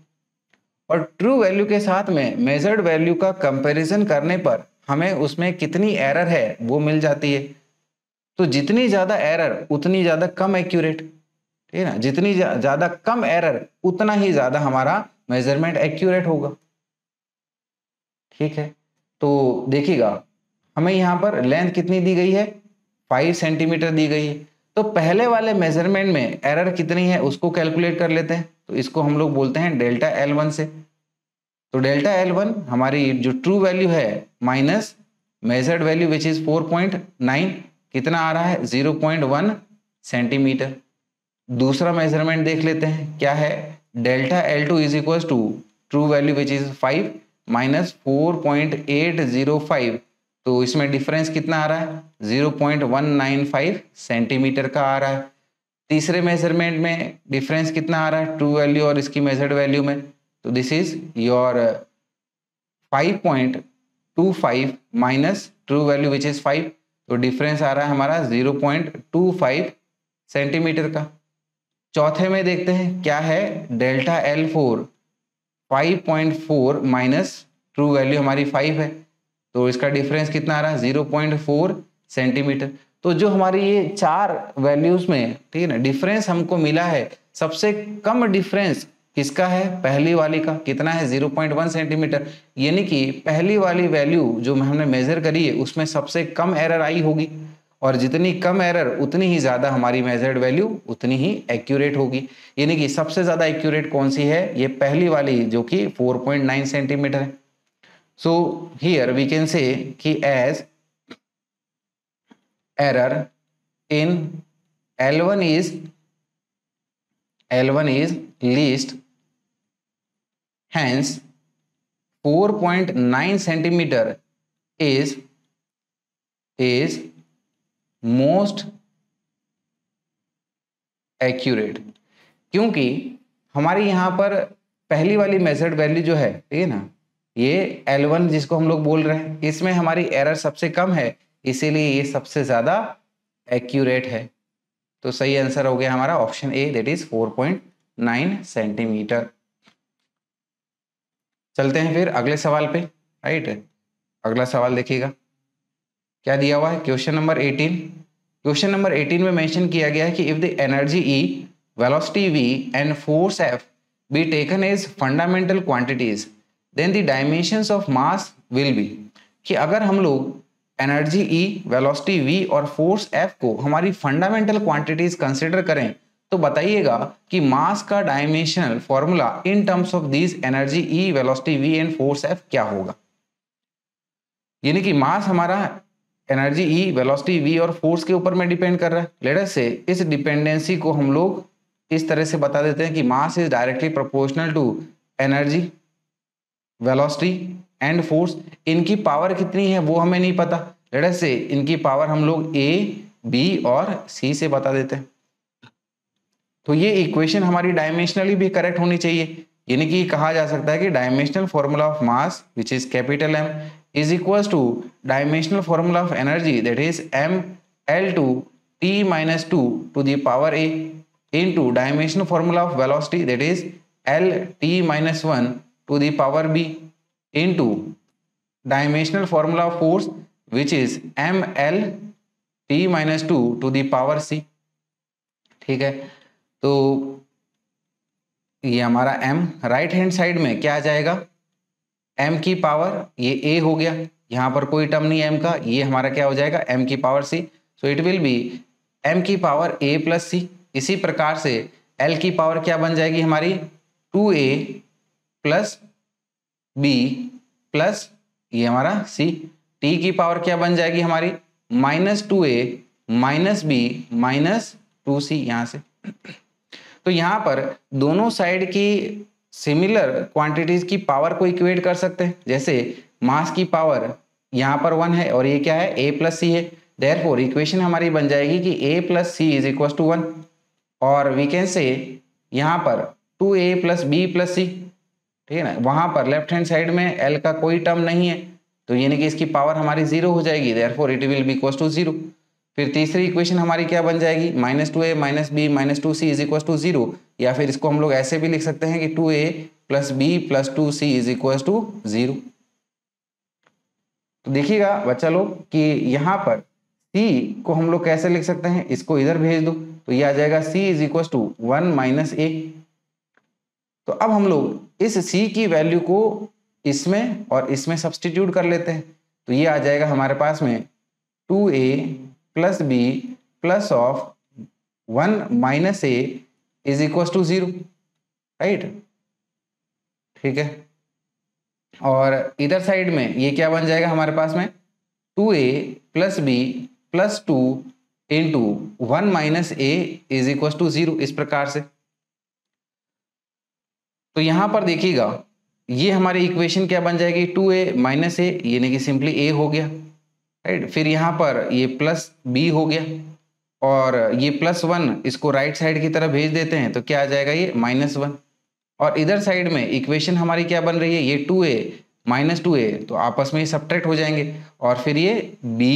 और ट्रू वैल्यू के साथ में मेजर्ड वैल्यू का कंपैरिजन करने पर हमें उसमें कितनी एरर है वो मिल जाती है। तो जितनी ज्यादा एरर उतनी ज्यादा कम एक्यूरेट, ठीक है ना, जितनी ज्यादा कम एरर उतना ही ज्यादा हमारा मेजरमेंट एक्यूरेट होगा, ठीक है। तो देखिएगा हमें यहाँ पर लेंथ कितनी दी गई है 5 सेंटीमीटर दी गई है, तो पहले वाले मेजरमेंट में एरर कितनी है उसको कैलकुलेट कर लेते हैं। तो इसको हम लोग बोलते हैं डेल्टा L1 से। तो डेल्टा L1 हमारी जो ट्रू वैल्यू है minus measured value which is 4.9, कितना आ रहा है 0.1 सेंटीमीटर। दूसरा मेजरमेंट देख लेते हैं क्या है, delta L2 is equal to true value which is 5 minus 4.805, तो इसमें डिफरेंस कितना आ रहा है 0.195 सेंटीमीटर का आ रहा है। तीसरे मेजरमेंट में डिफरेंस कितना आ रहा है ट्रू वैल्यू और इसकी मेजर्ड वैल्यू में, तो this is your 5.25 minus true value which is 5, तो डिफरेंस आ रहा है हमारा 0.25 सेंटीमीटर का। चौथे में देखते हैं क्या है, delta L4 5.4 minus true value हमारी 5 है, तो इसका डिफरेंस कितना आ रहा है 0.4 सेंटीमीटर। तो जो हमारी ये चार वैल्यूज में, ठीक है ना, डिफरेंस हमको मिला है, सबसे कम डिफरेंस किसका है, पहली वाली का, कितना है 0.1 सेंटीमीटर, यानी कि पहली वाली वैल्यू जो हमने मेजर करी है उसमें सबसे कम एरर आई होगी, और जितनी कम एरर उतनी ही ज्यादा हमारी मेजर्ड वैल्यू उतनी ही एक्यूरेट होगी। यानी कि सबसे ज्यादा एक्यूरेट कौन सी है, ये पहली वाली जो कि 4.9 सेंटीमीटर है। So here we can say कि as error in L1 is least, hence 4.9 centimeter is most accurate, क्योंकि हमारी यहाँ पर पहली वाली मेजर्ड वैल्यू जो है, ठीक है ना, ये L1 जिसको हम लोग बोल रहे हैं, इसमें हमारी एरर सबसे कम है, इसीलिए ये सबसे ज्यादा एक्यूरेट है। तो सही आंसर हो गया हमारा option A, that is 4.9 centimetre. चलते हैं फिर अगले सवाल पे, राइट। अगला सवाल देखिएगा क्या दिया हुआ है, क्वेश्चन नंबर 18। क्वेश्चन नंबर 18 में मेंशन किया गया है कि if the energy E, velocity V and force F be taken as fundamental quantities, then the dimensions of mass will be, कि अगर हम लोग एनर्जी E, वेलोसिटी V और फोर्स F को हमारी फंडामेंटल क्वांटिटीज कंसिडर करें, तो बताइएगा कि मास का dimensional formula in terms of this energy E, velocity V and force F क्या होगा। यानी कि मास हमारा एनर्जी E, वेलोसिटी V और फोर्स के ऊपर में डिपेंड कर रहा है। लेट अस से इस डिपेंडेंसी को हम लोग इस तरह से बता देते हैं कि mass is directly proportional to energy, velocity and force. इनकी पावर कितनी है वो हमें नहीं पता, लेट अस से इनकी पावर हम लोग A, B और C से बता देते हैं। तो ये इक्वेशन हमारी डायमेंशनली भी करेक्ट होनी चाहिए, यानी कि कहा जा सकता है कि dimensional formula of mass which is capital M is equals to dimensional formula of energy, that is mL2 T minus 2 to the power A into dimensional formula of velocity, that is L T minus 1 to the power B into dimensional formula of force which is ml T-2 to the power c। ठीक है, तो ये हमारा m राइट हैंड साइड में क्या आ जाएगा, m की पावर ये a हो गया, यहाँ पर कोई टर्म नहीं m का, ये हमारा क्या हो जाएगा m की power c। So it will B m की पावर a प्लस c। इसी प्रकार से l की पावर क्या बन जाएगी हमारी 2a प्लस b प्लस ये हमारा c। t की पावर क्या बन जाएगी हमारी -2a minus b minus 2c यहाँ से। तो यहाँ पर दोनों साइड की सिमिलर क्वांटिटीज की पावर को इक्वेट कर सकते हैं। जैसे मास की पावर यहाँ पर 1 है और ये क्या है a प्लस सी है, देयरफॉर इक्वेशन हमारी बन जाएगी कि a plus C is equal to 1, और वी कैन से यहाँ पर 2a प्लस b प्लस सी। ठीक है ना, वहाँ पर लेफ्ट हैंड साइड में l का कोई टर्म नहीं है, तो यानी कि इसकी पावर हमारी 0 हो जाएगी, therefore it will be equal to 0। फिर तीसरी इक्वेशन हमारी क्या बन जाएगी -2a minus B minus 2c is equal to 0, या फिर इसको हम लोग ऐसे भी लिख सकते हैं कि 2a plus B plus 2c is equal to 0। तो देखिएगा बच्चा लोग कि यहाँ पर c को हम लोग कैसे लिख सकते हैं, इसको इधर भेज दो तो ये आ जाएगा c is equal to 1 minus a। तो अब हम लोग इस c की वैल्यू को इसमें और इसमें सब्सटीट्यूट कर लेते हैं, तो ये आ जाएगा हमारे पास में 2a plus B plus of 1 minus a is equal to 0, right. ठीक है, और इधर साइड में ये क्या बन जाएगा हमारे पास में 2a plus B plus 2 into 1 minus a is equal to 0, इस प्रकार से। तो यहां पर देखिएगा ये हमारी इक्वेशन क्या बन जाएगी 2a माइनस a, यानी कि सिंपली a हो गया, राइट। फिर यहाँ पर ये प्लस b हो गया और ये +1 इसको राइट साइड की तरफ भेज देते हैं तो क्या आ जाएगा ये -1, और इधर साइड में इक्वेशन हमारी क्या बन रही है ये 2a माइनस 2a, तो आपस में सब्ट्रैक्ट हो जाएंगे, और फिर ये b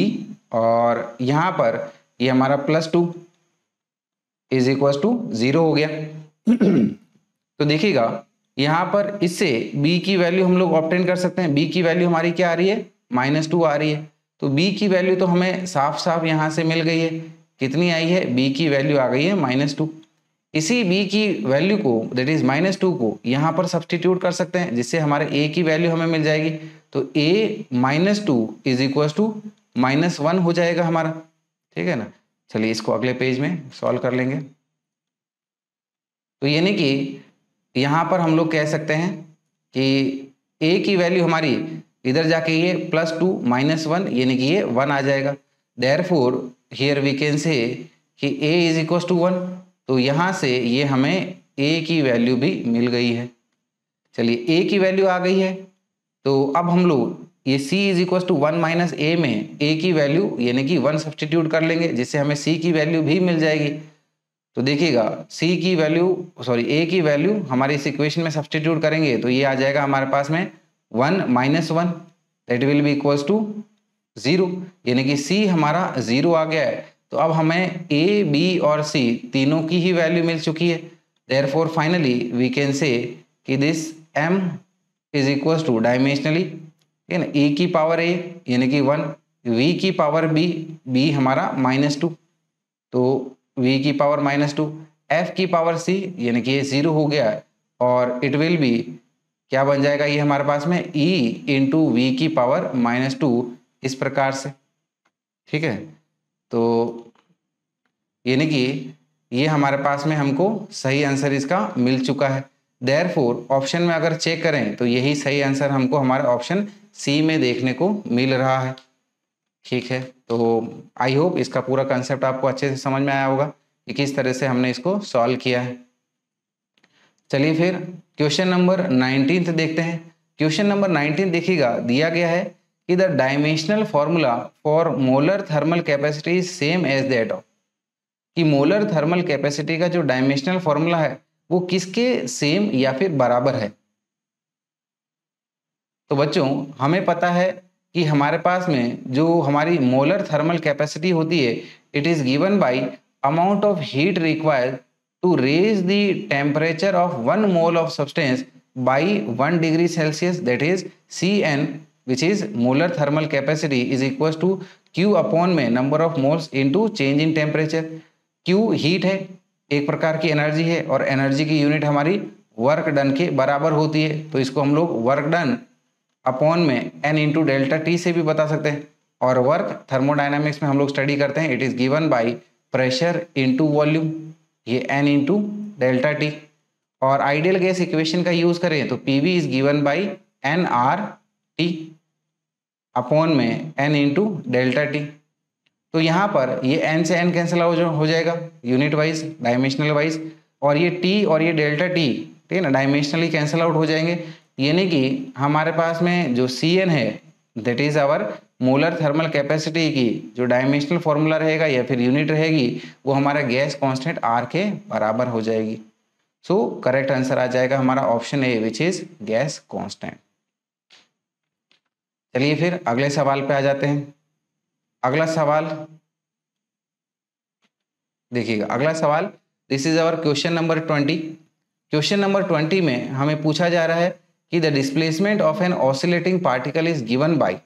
और यहाँ पर ये हमारा +2 इज इक्वल टू 0 हो गया। तो देखिएगा यहाँ पर इससे b की वैल्यू हम लोग ऑब्टेन कर सकते हैं। b की वैल्यू हमारी क्या आ रही है -2 आ रही है, तो b की वैल्यू तो हमें साफ साफ यहाँ से मिल गई है, कितनी आई है b की वैल्यू आ गई है -2। इसी b की वैल्यू को दैट इज -2 को यहाँ पर सब्सटीट्यूट कर सकते हैं, जिससे हमारे a की वैल्यू हमें मिल जाएगी, तो a -2 इज इक्वल टू -1 हो जाएगा हमारा। ठीक है ना, चलिए इसको अगले पेज में सॉल्व कर लेंगे। तो यानी कि यहाँ पर हम लोग कह सकते हैं कि a की वैल्यू हमारी इधर जाके ये +2 -1 यानी कि ये 1 आ जाएगा, therefore here we can say कि a इज इक्वल टू 1, तो यहाँ से ये हमें a की वैल्यू भी मिल गई है। चलिए a की वैल्यू आ गई है, तो अब हम लोग ये c is equal to 1 minus a में a की वैल्यू यानी कि 1 सब्सटीट्यूट कर लेंगे, जिससे हमें c की वैल्यू भी मिल जाएगी। तो देखिएगा c की वैल्यू a की वैल्यू हमारे इस इक्वेशन में सब्सटीट्यूट करेंगे तो ये आ जाएगा हमारे पास में 1 minus 1 that will be equals to 0, यानी कि c हमारा 0 आ गया है। तो अब हमें a b और c तीनों की ही वैल्यू मिल चुकी है, therefore finally we can say कि this m is equals to dimensionally, ठीक है ना, e की पावर a यानी कि 1, v की पावर b हमारा -2, तो v की पावर -2, f की पावर c यानी कि ये 0 हो गया है, और इट विल बी क्या बन जाएगा ये हमारे पास में e इंटू वी की पावर -2, इस प्रकार से। ठीक है, तो यानी कि ये हमारे पास में हमको सही आंसर इसका मिल चुका है। देयरफॉर ऑप्शन में अगर चेक करें तो यही सही आंसर हमको हमारे ऑप्शन सी में देखने को मिल रहा है। ठीक है, तो आई होप इसका पूरा कंसेप्ट आपको अच्छे से समझ में आया होगा कि किस तरह से हमने इसको सॉल्व किया है। चलिए फिर क्वेश्चन नंबर 19 देखते हैं। क्वेश्चन नंबर 19 देखिएगा, दिया गया है कि the dimensional formula for molar thermal capacity is same as that of, कि मोलर थर्मल कैपेसिटी का जो डायमेंशनल फॉर्मूला है वो किसके सेम या फिर बराबर है। तो बच्चों हमें पता है कि हमारे पास में जो हमारी मोलर थर्मल कैपेसिटी होती है it is given by amount of heat required to raise the temperature of 1 mole of substance by 1 degree Celsius, that is Cn which is molar thermal capacity is equal to Q upon में number of moles into change in temperature. Q heat है, एक प्रकार की एनर्जी है, और एनर्जी की यूनिट हमारी वर्क डन के बराबर होती है, तो इसको हम लोग वर्क डन अपॉन में एन इंटू डेल्टा टी से भी बता सकते हैं। और वर्क थर्मोडाइनमिक्स में हम लोग स्टडी करते हैं, it is given by pressure into volume, ये एन इंटू डेल्टा टी। और आइडियल गैस इक्वेशन का यूज करें तो PV is given by N R T upon में एन इंटू डेल्टा टी। तो यहाँ पर ये एन से एन कैंसिल हो जाएगा यूनिट वाइज, डायमेंशनल वाइज, और ये टी और ये डेल्टा टी, ठीक है ना, डायमेंशनली कैंसिल आउट हो जाएंगे। यानी कि हमारे पास में जो सी एन है that is our molar thermal capacity की जो डायमेंशनल फॉर्मूला रहेगा या फिर यूनिट रहेगी वो हमारा गैस कांस्टेंट आर के बराबर हो जाएगी। सो करेक्ट आंसर आ जाएगा हमारा option A which is gas constant. चलिए फिर अगले सवाल पे आ जाते हैं। अगला सवाल देखिएगा, अगला सवाल this is our question number 20। Question number 20 में हमें पूछा जा रहा है कि the displacement of an oscillating particle is given by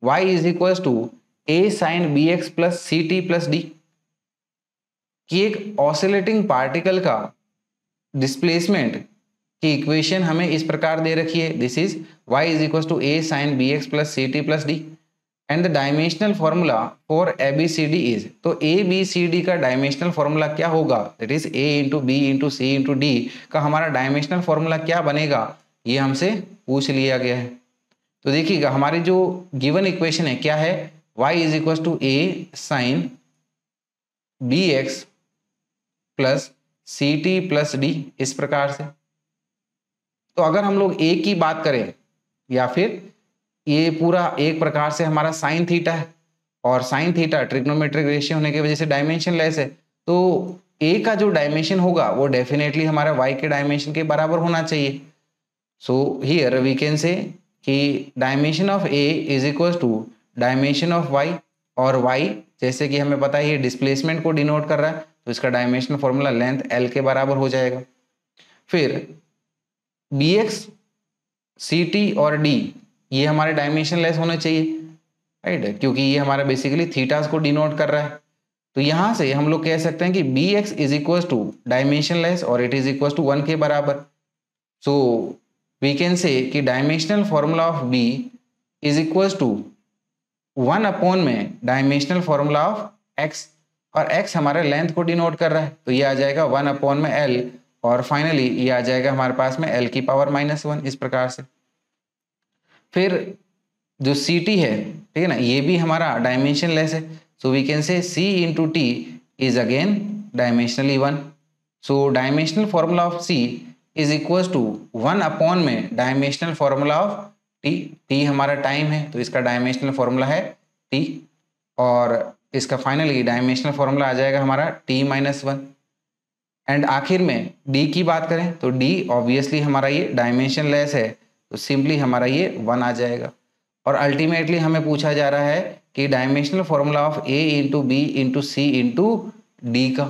y is equal to a sin bx plus C T plus D. कि एक ऑसिलेटिंग पार्टिकल का डिस्प्लेसमेंट की इक्वेशन हमें इस प्रकार दे रखी है, this is y is equal to a sin bx plus C T plus D and the dimensional formula for ABCD is, तो ABCD का डायमेंशनल फॉर्मूला क्या होगा, that is A into B into C into D का हमारा डायमेंशनल फॉर्मूला क्या बनेगा, ये हमसे पूछ लिया गया है। तो देखिएगा हमारी जो गिवन इक्वेशन है क्या है, y is equal to A sine bx plus C T plus D, इस प्रकार से। तो अगर हम लोग A की बात करें या फिर ये पूरा एक प्रकार से हमारा साइन थीटा है, और साइन थीटा ट्रिग्नोमेट्रिक रेशियो होने की वजह से डायमेंशन लेस है, तो ए का जो डायमेंशन होगा वो डेफिनेटली हमारा वाई के डायमेंशन के बराबर होना चाहिए। So here we can say कि dimension of A is equal to dimension of Y, और वाई जैसे कि हमें पता है ये डिस्प्लेसमेंट को डिनोट कर रहा है, तो इसका डायमेंशन फॉर्मूला लेंथ एल के बराबर हो जाएगा। फिर बी एक्स सी टी और डी ये हमारे डायमेंशन लेस होने चाहिए, राइट, क्योंकि ये हमारा बेसिकली थीटास को डिनोट कर रहा है। तो यहां से हम लोग कह सकते हैं कि B X is equal to dimensionless और इट इज इक्वल टू 1 के बराबर। सो वी कैन से कि dimensional formula of B is equal to 1 upon में डायमेंशनल फॉर्मूला ऑफ एक्स, और एक्स हमारे लेंथ को डिनोट कर रहा है, तो ये आ जाएगा 1 अपॉन में एल, और फाइनली ये आ जाएगा हमारे पास में एल की पावर -1, इस प्रकार से। फिर जो सी टी है, ठीक है ना, ये भी हमारा डायमेंशन लेस है, सो we can say C into T is again dimensionally 1। So dimensional formula of C is equal to 1 upon में dimensional formula of T, T हमारा टाइम है तो इसका डायमेंशनल फॉर्मूला है टी, और इसका फाइनली डायमेंशनल फॉर्मूला आ जाएगा हमारा t-1। एंड आखिर में डी की बात करें तो डी ऑब्वियसली हमारा ये डायमेंशन लेस है, तो सिंपली हमारा ये 1 आ जाएगा। और अल्टीमेटली हमें पूछा जा रहा है कि dimensional formula of A into B into C into D का,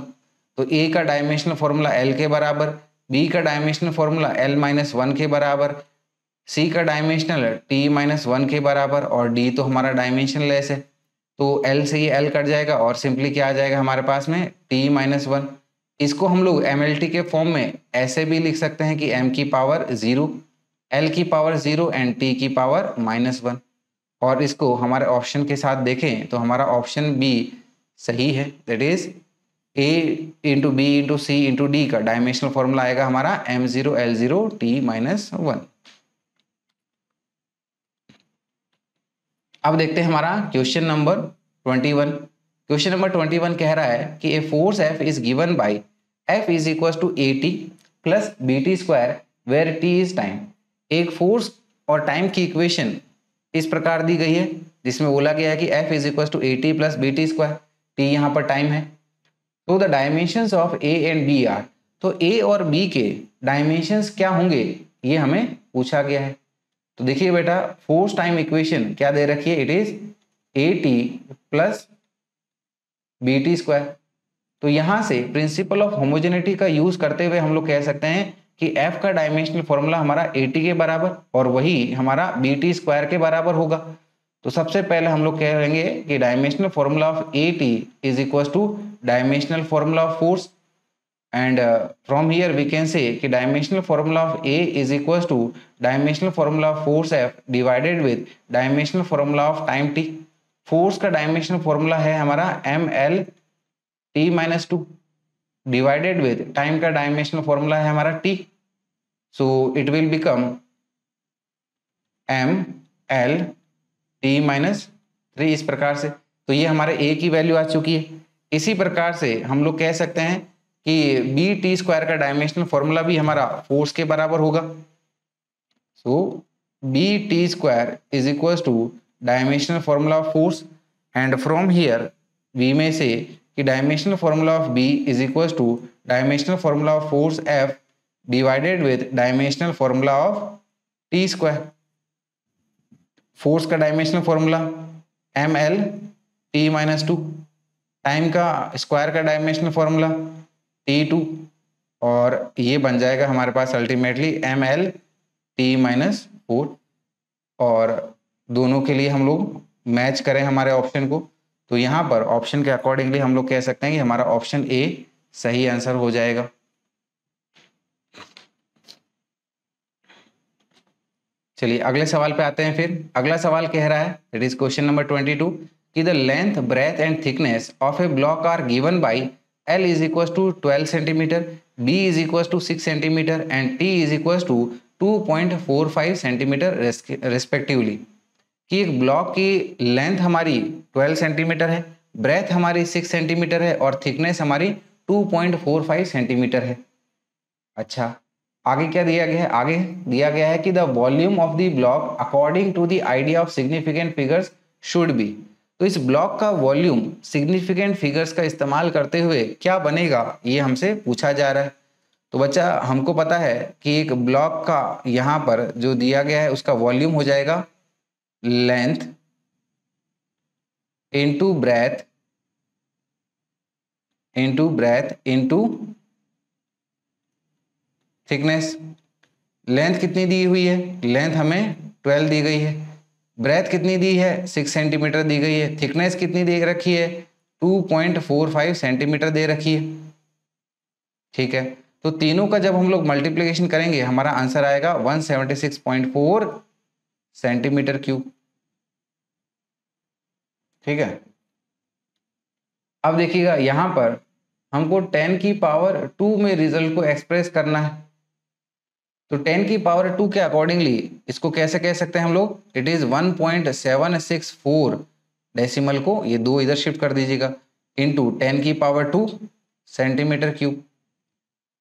तो ए का डायमेंशनल फॉर्मूला एल के बराबर, बी का डायमेंशनल फॉर्मूला l-1 के बराबर, सी का डायमेंशनल t-1 के बराबर, और डी तो हमारा डायमेंशन लेस है, तो एल से ये एल कट जाएगा और सिंपली क्या आ जाएगा हमारे पास में t-1। इसको हम लोग MLT के फॉर्म में ऐसे भी लिख सकते हैं कि m की पावर 0, l की पावर 0 एंड t की पावर -1। और इसको हमारे ऑप्शन के साथ देखें तो हमारा ऑप्शन बी सही है, that is a into B into C into D का डायमेंशनल फॉर्मूला आएगा हमारा m0 l0 t-1। अब देखते हैं हमारा क्वेश्चन नंबर 21। क्वेश्चन नंबर 21 कह रहा है कि a force F is given by F is equal to AT plus BT square where T is time. एक फोर्स और टाइम की इक्वेशन इस प्रकार दी गई है जिसमें बोला गया है कि F is equal to AT plus BT square, T यहाँ पर टाइम है। तो the dimensions of A and B are, तो A और B के डायमेंशंस क्या होंगे ये हमें पूछा गया है। तो देखिए बेटा फोर्स टाइम इक्वेशन क्या दे रखी है, it is AT plus BT square. तो यहां से प्रिंसिपल ऑफ होमोजेनिटी का यूज करते हुए हम लोग कह सकते हैं कि f का डायमेंशनल फॉर्मूला हमारा AT के बराबर और वही हमारा BT स्क्वायर के बराबर होगा। तो सबसे पहले हम लोग कह लेंगे कि dimensional formula of AT is equal to dimensional formula of force, and from here we can say कि dimensional formula of A is equals to dimensional formula of force F divided with dimensional formula of time t। Force का डायमेंशनल फॉर्मूला है हमारा ml t minus 2 divided with time का डायमेंशनल फॉर्मूला है हमारा t, so it will become ml t minus 3 इस प्रकार से। तो ये हमारे A की वैल्यू आ चुकी है। इसी प्रकार से हम लोग कह सकते हैं कि BT स्क्वायर का डायमेंशनल फॉर्मूला भी हमारा फोर्स के बराबर होगा। So BT square is equal to dimensional formula of force, and from here we में से कि dimensional formula of B is equal to dimensional formula of force F divided with dimensional formula of T square. Force का dimensional formula ml t minus 2, time का स्क्वायर का डायमेंशनल फॉर्मूला T2, और ये बन जाएगा हमारे पास अल्टीमेटली ml t minus 4। और दोनों के लिए हम लोग मैच करें हमारे ऑप्शन को, तो यहाँ पर ऑप्शन के अकॉर्डिंगली हम लोग कह सकते हैं कि हमारा ऑप्शन A सही आंसर हो जाएगा। चलिए अगले सवाल पे आते हैं। फिर अगला सवाल कह रहा है, इट इज क्वेश्चन नंबर 22, कि the length, breadth and thickness of a block are given by L is equals to 12 centimetre, B is equals to 6 centimetre and T is equals to 2.45 centimetre respectively. कि एक ब्लॉक की लेंथ हमारी 12 सेंटीमीटर है, ब्रेथ हमारी 6 सेंटीमीटर है और थिकनेस हमारी 2.45 सेंटीमीटर है। अच्छा, आगे क्या दिया गया है? आगे दिया गया है कि the volume of the block according to the idea of significant figures should be. तो इस ब्लॉक का वॉल्यूम सिग्निफिकेंट फिगर्स का इस्तेमाल करते हुए क्या बनेगा, ये हमसे पूछा जा रहा है। तो बच्चा हमको पता है कि एक ब्लॉक का यहाँ पर जो दिया गया है उसका वॉल्यूम हो जाएगा length into breadth into thickness. Length कितनी दी हुई है? लेंथ हमें 12 दी गई है। ब्रेथ कितनी दी है? 6 सेंटीमीटर दी गई है। थिकनेस कितनी दे रखी है? 2.45 सेंटीमीटर दे रखी है। ठीक है, तो तीनों का जब हम लोग मल्टीप्लिकेशन करेंगे हमारा आंसर आएगा 176.4 सेंटीमीटर क्यूब। ठीक है, अब देखिएगा यहां पर हमको 10 की पावर 2 में रिजल्ट को एक्सप्रेस करना है। तो 10 की पावर 2 के अकॉर्डिंगली इसको कैसे कह सकते हैं हम लोग? इट इज 1.764 डेसिमल को ये 2 इधर शिफ्ट कर दीजिएगा इंटू 10 की पावर 2 सेंटीमीटर क्यूब।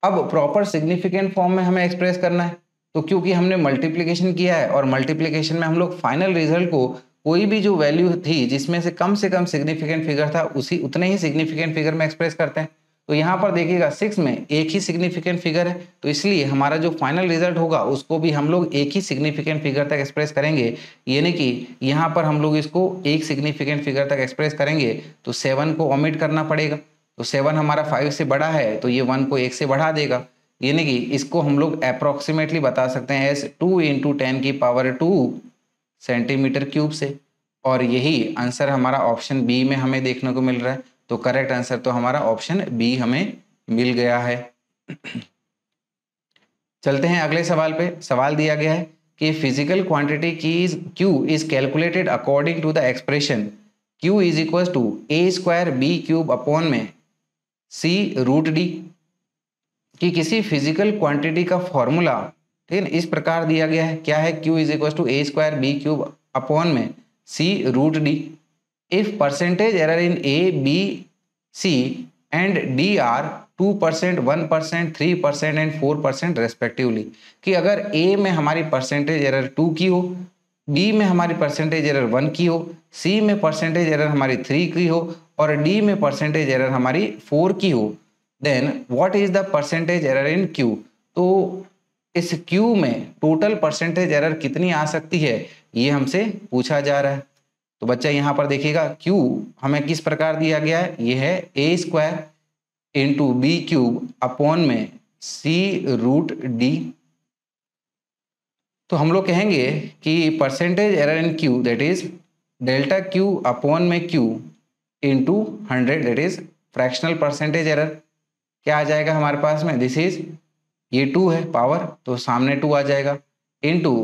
अब प्रॉपर सिग्निफिकेंट फॉर्म में हमें एक्सप्रेस करना है, तो क्योंकि हमने मल्टीप्लिकेशन किया है और मल्टीप्लिकेशन में हम लोग फाइनल रिजल्ट को कोई भी जो वैल्यू थी जिसमें से कम सिग्निफिकेंट फिगर था उतने ही सिग्निफिकेंट फिगर में एक्सप्रेस करते हैं। तो यहाँ पर देखिएगा 6 में एक ही सिग्निफिकेंट फिगर है, तो इसलिए हमारा जो फाइनल रिजल्ट होगा उसको भी हम लोग एक ही सिग्निफिकेंट फिगर तक एक्सप्रेस करेंगे। यानी कि यहाँ पर हम लोग इसको एक सिग्निफिकेंट फिगर तक एक्सप्रेस करेंगे तो 7 को ओमिट करना पड़ेगा। तो 7 हमारा 5 से बड़ा है तो ये 1 को 1 से बढ़ा देगा। यानी कि इसको हम लोग अप्रोक्सीमेटली बता सकते हैं एज 2 इंटू 10 की पावर 2 सेंटीमीटर क्यूब से। और यही आंसर हमारा ऑप्शन बी में हमें देखने को मिल रहा है। तो करेक्ट आंसर तो हमारा ऑप्शन बी हमें मिल गया है। चलते हैं अगले सवाल पे। सवाल दिया गया है कि फिजिकल क्वांटिटी की Q is calculated according to the expression Q is equal to a square B cube upon में C रूट डी। कि किसी फिजिकल क्वांटिटी का फॉर्मूला ठीक है इस प्रकार दिया गया है, क्या है? Q is equal to a square B cube upon में C root D. If percentage error in A, B, C and D are 2%, 1%, 3% and 4% respectively। कि अगर A में हमारी परसेंटेज एरर 2 की हो, B में हमारी परसेंटेज एरर 1 की हो, C में परसेंटेज एरर हमारी 3 की हो और D में परसेंटेज एरर हमारी 4 की हो, then what is the percentage error in Q। तो इस Q में टोटल परसेंटेज एरर कितनी आ सकती है ये हमसे पूछा जा रहा है। तो बच्चा यहाँ पर देखिएगा Q हमें किस प्रकार दिया गया है, ये है a square into B cube upon में C√D। तो हम लोग कहेंगे कि percentage error in Q that is delta Q upon में Q into 100 that is fractional percentage error. क्या आ जाएगा हमारे पास में, दिस इज ये 2 है पावर तो सामने 2 आ जाएगा, into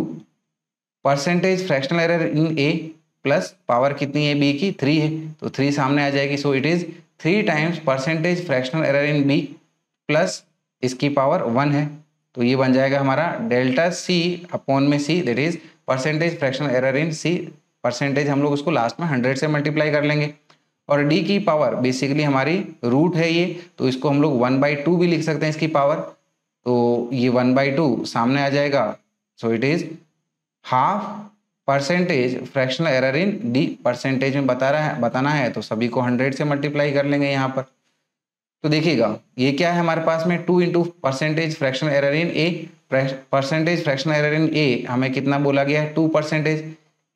percentage fractional error in A plus power कितनी है बी की 3 है तो 3 सामने आ जाएगी। So it is 3 times percentage fractional error in B plus इसकी पावर 1 है तो ये बन जाएगा हमारा डेल्टा सी अपॉन में C that is percentage fractional error in C. Percentage हम लोग उसको लास्ट में 100 से मल्टीप्लाई कर लेंगे और डी की पावर बेसिकली हमारी रूट है ये तो इसको हम लोग 1/2 भी लिख सकते हैं इसकी पावर। तो ये 1/2 सामने आ जाएगा। सो it is half percentage fractional error in D. Percentage में बताना है तो सभी को 100 से मल्टीप्लाई कर लेंगे यहाँ पर। तो देखिएगा ये क्या है हमारे पास में 2 into percentage fractional error in A. Percentage fractional error in A हमें कितना बोला गया है 2%।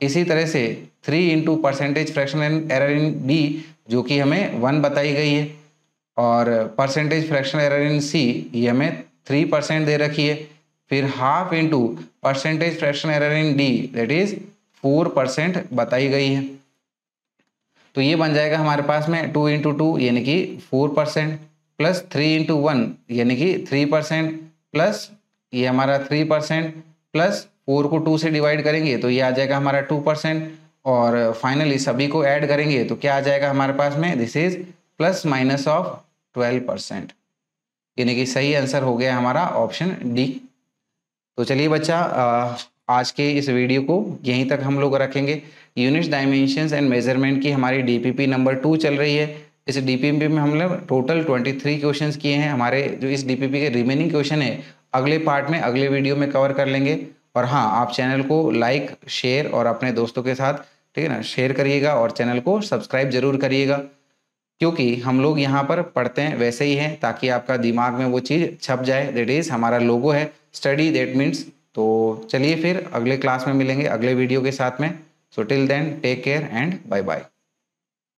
इसी तरह से 3 into percentage fractional error in B जो कि हमें 1 बताई गई है और percentage fractional error in C ये हमें 3% दे रखी है। फिर half into percentage fractional error in D that is 4% बताई गई है। तो ये बन जाएगा हमारे पास में 2 इंटू 2 यानी कि 4% प्लस 3 इंटू 1 यानी कि 3% प्लस ये हमारा 3% प्लस 4 को 2 से डिवाइड करेंगे तो ये आ जाएगा हमारा 2% और फाइनली सभी को ऐड करेंगे तो क्या आ जाएगा हमारे पास में, this is plus minus of 12%। यानी कि सही आंसर हो गया हमारा ऑप्शन डी। तो चलिए बच्चा आज के इस वीडियो को यहीं तक हम लोग रखेंगे। यूनिट्स डायमेंशंस एंड मेजरमेंट की हमारी डीपीपी नंबर 2 चल रही है। इस डीपीपी में हम लोग टोटल 23 क्वेश्चंस किए हैं। हमारे जो इस डीपीपी के रिमेनिंग क्वेश्चन है अगले पार्ट में अगले वीडियो में कवर कर लेंगे। और हाँ, आप चैनल को लाइक शेयर और अपने दोस्तों के साथ ठीक है ना शेयर करिएगा और चैनल को सब्सक्राइब जरूर करिएगा क्योंकि हम लोग यहाँ पर पढ़ते हैं वैसे ही हैं ताकि आपका दिमाग में वो चीज़ छप जाए। दैट इज़ हमारा लोगो है स्टडी दैट मीन्स। तो चलिए फिर अगले क्लास में मिलेंगे अगले वीडियो के साथ में। So till then take care and bye bye.